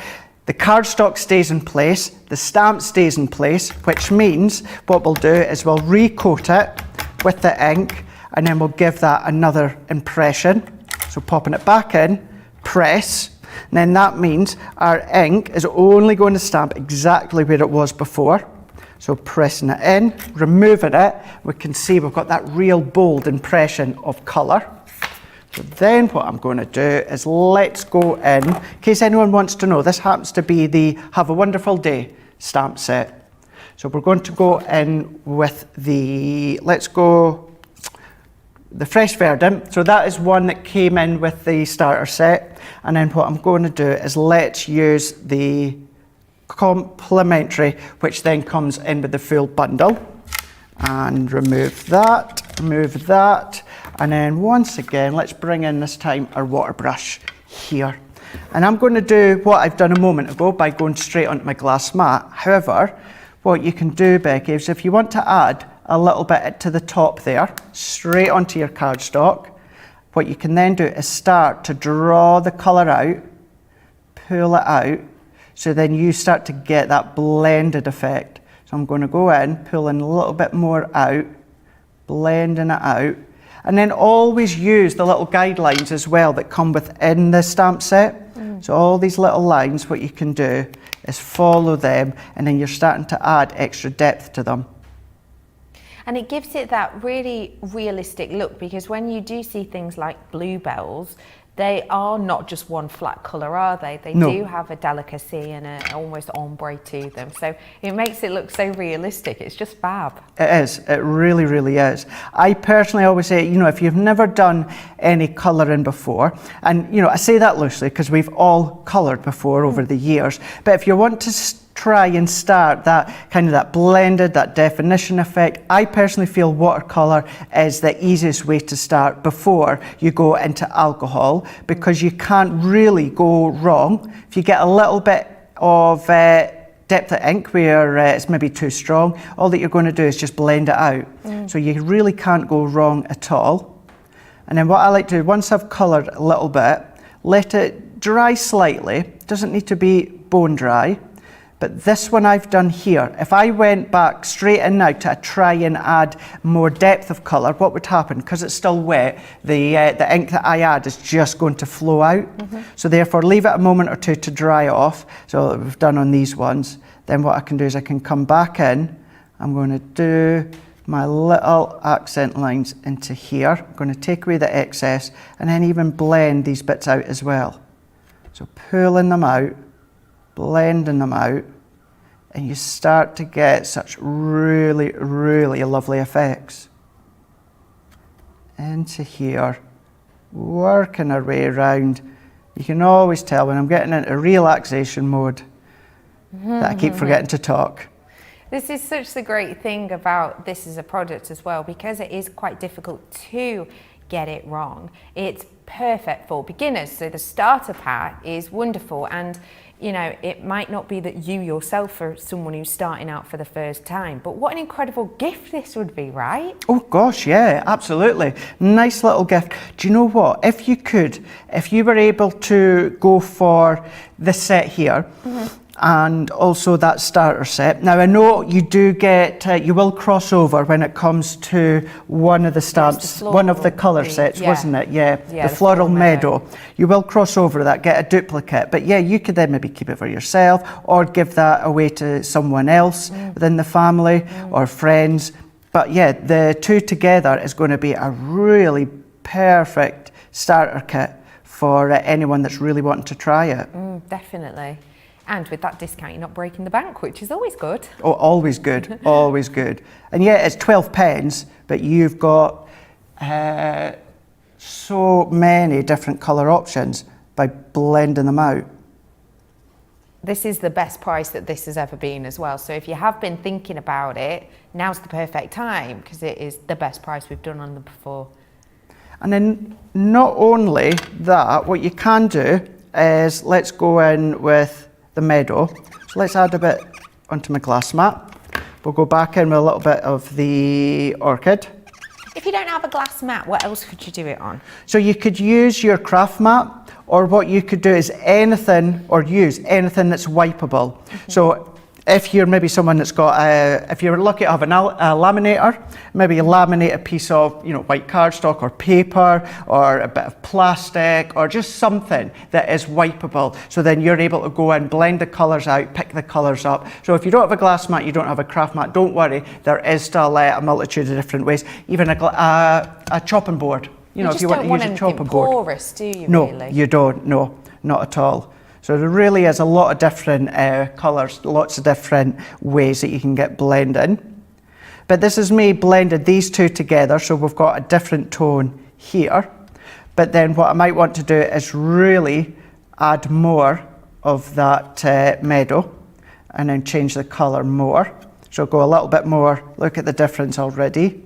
[SPEAKER 1] the cardstock stays in place, the stamp stays in place, which means what we'll do is we'll recoat it with the ink, and then we'll give that another impression. So popping it back in, press, and then that means our ink is only going to stamp exactly where it was before. So pressing it in, removing it, we can see we've got that real bold impression of colour. So then what I'm going to do is let's go in case anyone wants to know, this happens to be the Have a Wonderful Day stamp set. So we're going to go in with the, let's go, the Fresh Verdant. So that is one that came in with the starter set. And then what I'm going to do is let's use the Complementary, which then comes in with the full bundle. And remove that, and then once again let's bring in this time our water brush here, and I'm going to do what I've done a moment ago by going straight onto my glass mat. However, what you can do, Becky, is if you want to add a little bit to the top there straight onto your cardstock, what you can then do is start to draw the colour out, pull it out, so then you start to get that blended effect. I'm going to go in, pull in a little bit more out, blending it out, And then always use the little guidelines as well that come within the stamp set. So all these little lines, what you can do is follow them, and then you're starting to add extra depth to them.
[SPEAKER 2] And it gives it that really realistic look, because when you do see things like bluebells, they are not just one flat colour, are they? They do have a delicacy and a almost ombre to them. So it makes it look so realistic. It's just fab.
[SPEAKER 1] It is. It really, really is. I personally always say, you know, if you've never done any colouring before, and, you know, I say that loosely because we've all coloured before over the years, but if you want to try and start that kind of that blended, that definition effect, I personally feel watercolour is the easiest way to start before you go into alcohol, because you can't really go wrong. If you get a little bit of depth of ink where it's maybe too strong, all that you're going to do is just blend it out. So you really can't go wrong at all. And then what I like to do, once I've coloured a little bit, let it dry slightly. Doesn't need to be bone dry. But this one I've done here, if I went back straight in now to try and add more depth of colour, what would happen? Because it's still wet, the ink that I add is just going to flow out. So therefore, leave it a moment or two to dry off. So that we've done on these ones. Then what I can do is I can come back in. I'm going to do my little accent lines into here. I'm going to take away the excess and then even blend these bits out as well. So pulling them out, blending them out, and you start to get such really, really lovely effects. Into here, working our way around. You can always tell when I'm getting into relaxation mode that I keep forgetting to talk.
[SPEAKER 2] This is such the great thing about this as a product as well, because it is quite difficult to get it wrong. It's perfect for beginners. So the starter pack is wonderful, and you know, it might not be that you yourself are someone who's starting out for the first time, but what an incredible gift this would be, right?
[SPEAKER 1] Oh gosh, yeah, absolutely. Nice little gift. Do you know what? If you were able to go for this set here, and also that starter set. Now I know you do get, you will cross over when it comes to one of the stamps, one of the colour sets, wasn't it? Yeah, the Floral Meadow. You will cross over that, get a duplicate, but yeah, you could then maybe keep it for yourself or give that away to someone else within the family or friends. But yeah, the two together is going to be a really perfect starter kit for anyone that's really wanting to try it.
[SPEAKER 2] Definitely. And with that discount, you're not breaking the bank, which is always good.
[SPEAKER 1] Oh, always good, always good. And yeah, it's 12 pence, but you've got so many different colour options by blending them out.
[SPEAKER 2] This is the best price that this has ever been as well. So if you have been thinking about it, now's the perfect time, because it is the best price we've done on them before.
[SPEAKER 1] And then not only that, what you can do is let's go in with the Meadow. So let's add a bit onto my glass mat. We'll go back in with a little bit of the Orchid.
[SPEAKER 2] If you don't have a glass mat, what else could you do it on?
[SPEAKER 1] So you could use your craft mat, or what you could do is anything, or use anything that's wipeable. So if you're maybe someone that's got if you're lucky to have a laminator, maybe you laminate a piece of, you know, white cardstock or paper or a bit of plastic or just something that is wipeable. So then you're able to go in, blend the colours out, pick the colours up. So if you don't have a glass mat, you don't have a craft mat, don't worry, there is still a multitude of different ways. Even a chopping board. You know, if you want to use a chopping board.
[SPEAKER 2] Porous, do you?
[SPEAKER 1] No,
[SPEAKER 2] really?
[SPEAKER 1] you don't. No, not at all. So there really is a lot of different colours, lots of different ways that you can get blending. But this is me blended these two together, so we've got a different tone here. But then what I might want to do is really add more of that Meadow and then change the colour more. So go a little bit more, look at the difference already.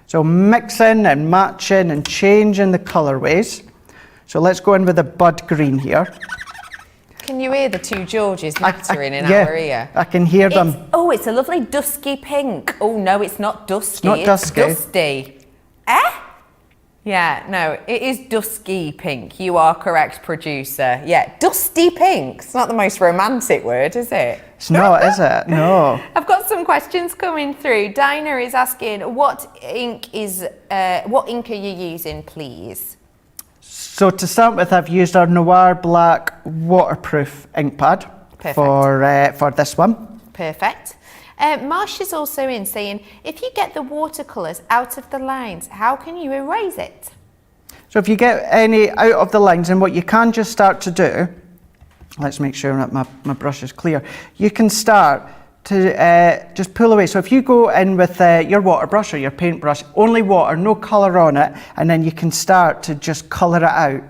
[SPEAKER 1] So mixing and matching and changing the colourways. So let's go in with the Bud Green here.
[SPEAKER 2] Can you hear the two Georges nattering in
[SPEAKER 1] yeah,
[SPEAKER 2] our ear?
[SPEAKER 1] I can hear them.
[SPEAKER 2] Oh, it's a lovely dusky pink. Oh no, it's not dusky.
[SPEAKER 1] It's not dusky.
[SPEAKER 2] It's dusty. Yeah, no, it is dusky pink. You are correct, producer. Yeah, dusty pink. It's not the most romantic word, is it?
[SPEAKER 1] It's not, is it? No.
[SPEAKER 2] I've got some questions coming through. Dinah is asking, what ink are you using, please?
[SPEAKER 1] So to start with, I've used our Noir Black waterproof ink pad for this one.
[SPEAKER 2] Perfect. Marsh is also in saying, if you get the watercolours out of the lines, how can you erase it?
[SPEAKER 1] So if you get any out of the lines, and what you can just start to do, let's make sure that my brush is clear. You can start to just pull away. So if you go in with your water brush or your paintbrush, only water, no colour on it, and then you can start to just colour it out,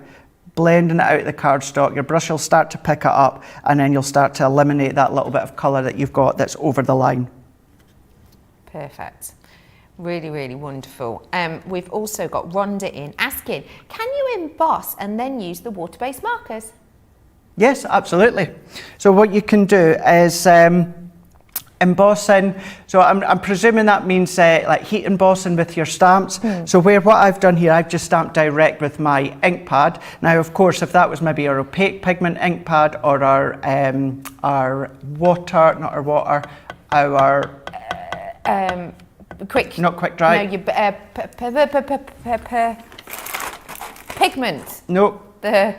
[SPEAKER 1] blending it out of the cardstock. Your brush will start to pick it up, and then you'll start to eliminate that little bit of colour that you've got that's over the line.
[SPEAKER 2] Perfect. Really, really wonderful. We've also got Rhonda in asking, can you emboss and then use the water-based markers?
[SPEAKER 1] Yes, absolutely. So what you can do is embossing. So I'm presuming that means like heat embossing with your stamps. So what I've done here, I've just stamped direct with my ink pad. Now, of course, if that was maybe our opaque pigment ink pad or our quick dry.
[SPEAKER 2] No, pigment.
[SPEAKER 1] No.
[SPEAKER 2] The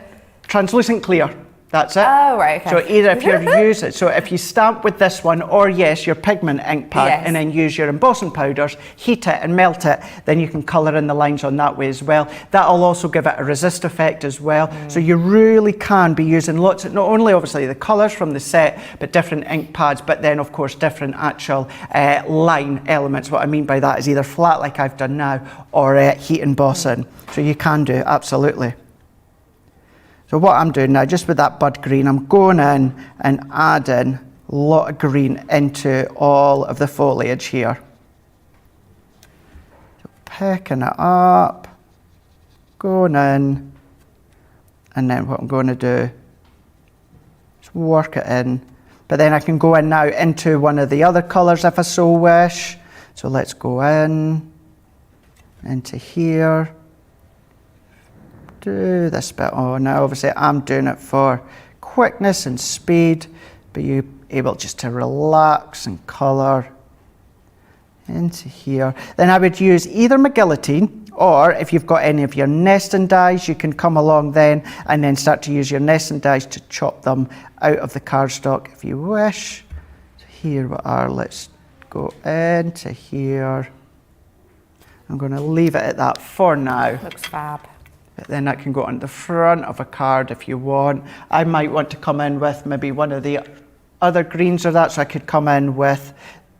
[SPEAKER 1] translucent clear. That's it.
[SPEAKER 2] Oh, right, okay.
[SPEAKER 1] So either if you're using, so if you stamp with this one, or yes, your pigment ink pad, and then use your embossing powders, heat it and melt it, then you can colour in the lines on that way as well. That'll also give it a resist effect as well. So you really can be using lots of, not only obviously the colours from the set, but different ink pads, but then of course different actual line elements. What I mean by that is either flat like I've done now, or heat embossing. So you can do, absolutely. So what I'm doing now, just with that bud green, I'm going in and adding a lot of green into all of the foliage here. So picking it up, going in, and then what I'm going to do is work it in. But then I can go in now into one of the other colours if I so wish. So let's go in, into here. Do this bit on. Now obviously I'm doing it for quickness and speed, but you're able just to relax and colour into here. Then I would use either my guillotine, or if you've got any of your nesting dies, you can come along then and then start to use your nesting dies to chop them out of the cardstock if you wish. So here we are, let's go into here. I'm going to leave it at that for now.
[SPEAKER 2] Looks fab.
[SPEAKER 1] But then that can go on the front of a card if you want. I might want to come in with maybe one of the other greens or that, so I could come in with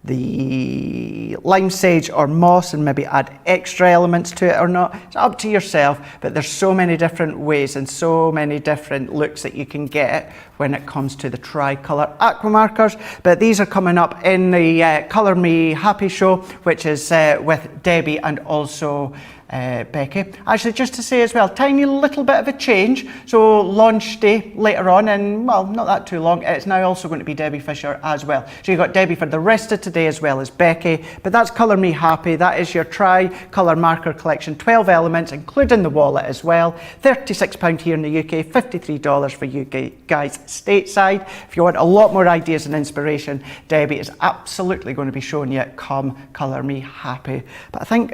[SPEAKER 1] the lime sage or moss and maybe add extra elements to it or not. It's up to yourself, but there's so many different ways and so many different looks that you can get when it comes to the tricolour aqua markers. But these are coming up in the Colour Me Happy show, which is with Debbie and also Becky. Actually, just to say as well, tiny little bit of a change. So launch day later on, and well, not that too long, it's now also going to be Debbie Fisher as well. So you've got Debbie for the rest of today as well as Becky, but that's Colour Me Happy. That is your tri-colour marker collection, 12 elements, including the wallet as well. £36 here in the UK, $53 for you guys stateside. If you want a lot more ideas and inspiration, Debbie is absolutely going to be showing you come Colour Me Happy. But I think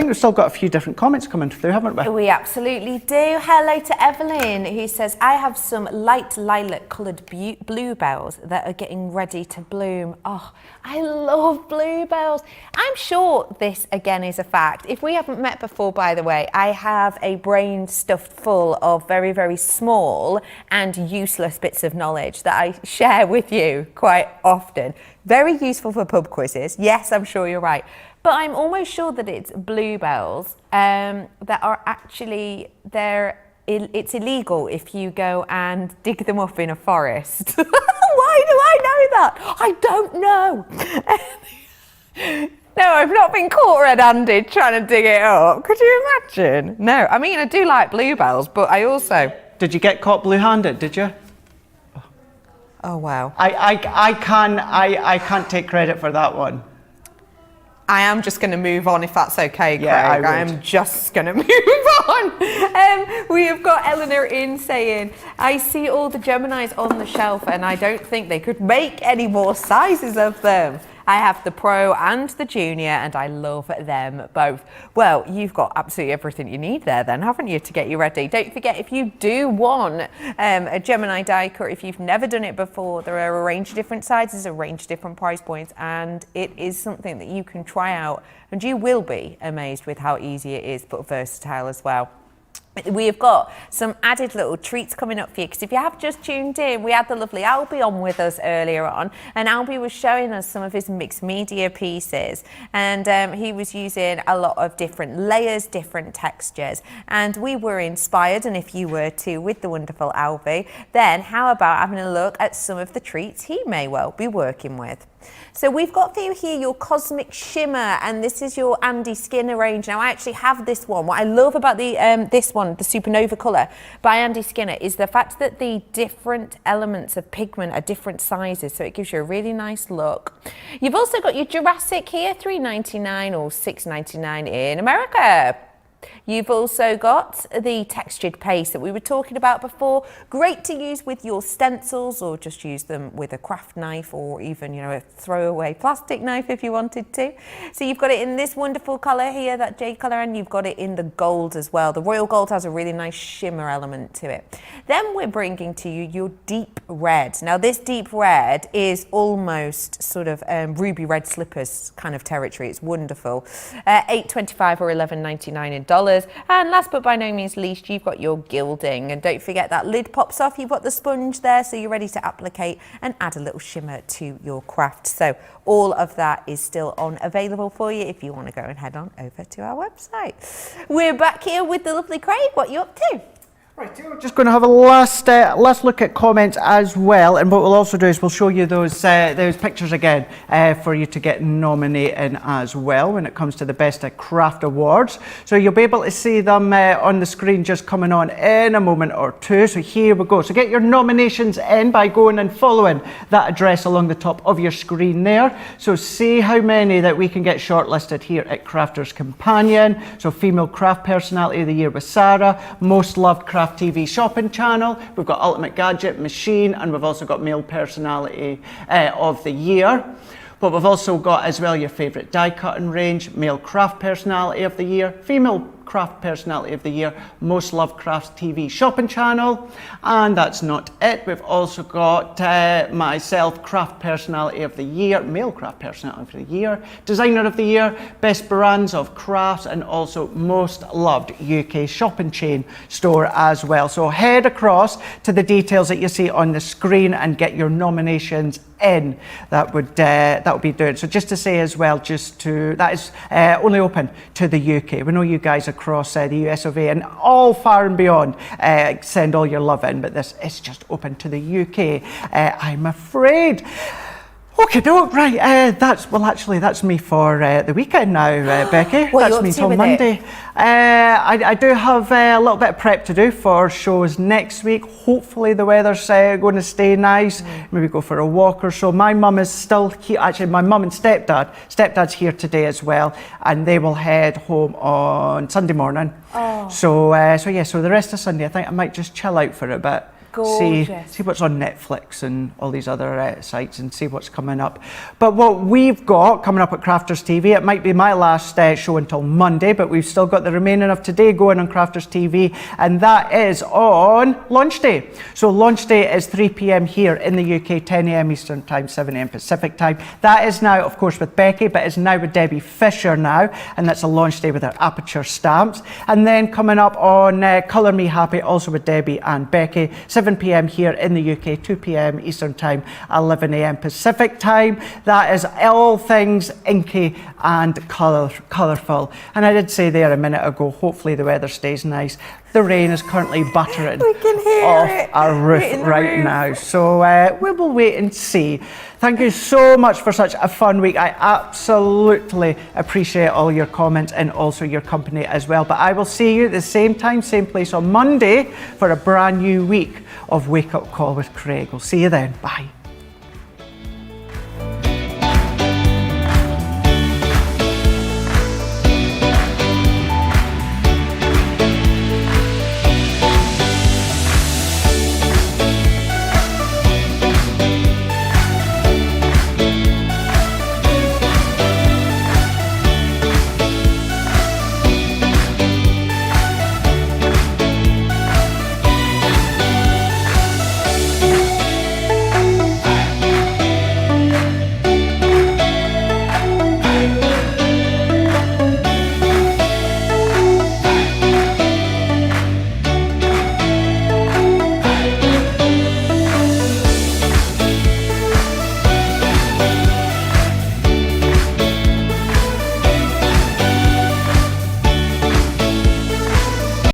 [SPEAKER 1] we've still got a few different comments coming through, haven't we?
[SPEAKER 2] We absolutely do. Hello to Evelyn, who says, I have some light lilac coloured bluebells that are getting ready to bloom. Oh, I love bluebells. I'm sure this again is a fact. If we haven't met before, by the way, I have a brain stuffed full of very, very small and useless bits of knowledge that I share with you quite often. Very useful for pub quizzes. Yes, I'm sure you're right. But I'm almost sure that it's bluebells that are actually, it's illegal if you go and dig them up in a forest. Why do I know that? I don't know. No, I've not been caught red-handed trying to dig it up. Could you imagine? No, I mean, I do like bluebells, but I also...
[SPEAKER 1] Did you get caught blue-handed, did you?
[SPEAKER 2] Oh, wow.
[SPEAKER 1] I can't take credit for that one.
[SPEAKER 2] I am just going to move on if that's okay, Craig.
[SPEAKER 1] Yeah,
[SPEAKER 2] I am just going to move on. We have got Eleanor in saying, I see all the Geminis on the shelf and I don't think they could make any more sizes of them. I have the Pro and the Junior, and I love them both. Well, you've got absolutely everything you need there then, haven't you, to get you ready. Don't forget, if you do want a Gemini die cut, if you've never done it before, there are a range of different sizes, a range of different price points, and it is something that you can try out, and you will be amazed with how easy it is, but versatile as well. We have got some added little treats coming up for you, because if you have just tuned in, we had the lovely Alby on with us earlier on, and Alby was showing us some of his mixed media pieces, and he was using a lot of different layers, different textures, and we were inspired, and if you were too, with the wonderful Alby, then how about having a look at some of the treats he may well be working with. So we've got for you here your Cosmic Shimmer, and this is your Andy Skinner range. Now I actually have this one. What I love about this one, the Supernova colour by Andy Skinner, is the fact that the different elements of pigment are different sizes, so it gives you a really nice look. You've also got your Jurassic here, $3.99 or $6.99 in America. You've also got the textured paste that we were talking about before. Great to use with your stencils, or just use them with a craft knife, or even, you know, a throwaway plastic knife if you wanted to. So you've got it in this wonderful colour here, that jade colour, and you've got it in the gold as well. The royal gold has a really nice shimmer element to it. Then we're bringing to you your deep red. Now this deep red is almost sort of ruby red slippers kind of territory. It's wonderful. $8.25 or $11.99 in dollars. And last but by no means least, you've got your gilding, and don't forget that lid pops off. You've got the sponge there, so you're ready to applicate and add a little shimmer to your craft. So all of that is still on available for you if you want to go and head on over to our website. We're back here with the lovely Craig. What are you up to?
[SPEAKER 1] Right, we're just going to have a last look at comments as well, and what we'll also do is we'll show you those pictures again for you to get nominating as well when it comes to the Best at Craft Awards. So you'll be able to see them on the screen just coming on in a moment or two. So here we go. So get your nominations in by going and following that address along the top of your screen there. So see how many that we can get shortlisted here at Crafters Companion. So Female Craft Personality of the Year with Sarah, Most Loved Craft TV Shopping Channel, we've got Ultimate Gadget Machine, and we've also got Male Personality of the Year. But we've also got as well your favourite die cutting range, Male Craft Personality of the Year, Female Craft Personality of the Year, Most Loved Craft TV Shopping Channel, and that's not it. We've also got myself, Craft Personality of the Year, Male Craft Personality of the Year, Designer of the Year, Best Brands of Crafts, and also Most Loved UK Shopping Chain Store as well. So head across to the details that you see on the screen and get your nominations in. That would be doing. So just to say as well, that is only open to the UK. We know you guys across the US of A and all far and beyond send all your love in, but this is just open to the UK, I'm afraid. Okay, right. That's me for the weekend now, Becky. That's me till Monday. I do have a little bit of prep to do for shows next week. Hopefully the weather's going to stay nice. Maybe go for a walk or so. My mum is still here. Actually, my mum and stepdad's here today as well, and they will head home on Sunday morning. Oh. So the rest of Sunday, I think I might just chill out for a bit. See what's on Netflix and all these other sites, and see what's coming up. But what we've got coming up at Crafters TV, it might be my last show until Monday, but we've still got the remaining of today going on Crafters TV, and that is on launch day. So launch day is 3 p.m. here in the UK, 10 a.m. Eastern Time, 7 a.m. Pacific Time. That is now, of course, with Becky, but it's now with Debbie Fisher now, and that's a launch day with her Aperture stamps. And then coming up on Colour Me Happy, also with Debbie and Becky, 7 p.m. here in the UK, 2 p.m. Eastern Time, 11 a.m. Pacific Time. That is all things inky and colourful. And I did say there a minute ago, hopefully the weather stays nice. The rain is currently buttering off our roof right now. So we will wait and see. Thank you so much for such a fun week. I absolutely appreciate all your comments and also your company as well. But I will see you at the same time, same place on Monday for a brand new week of Wake Up Call with Craig. We'll see you then. Bye.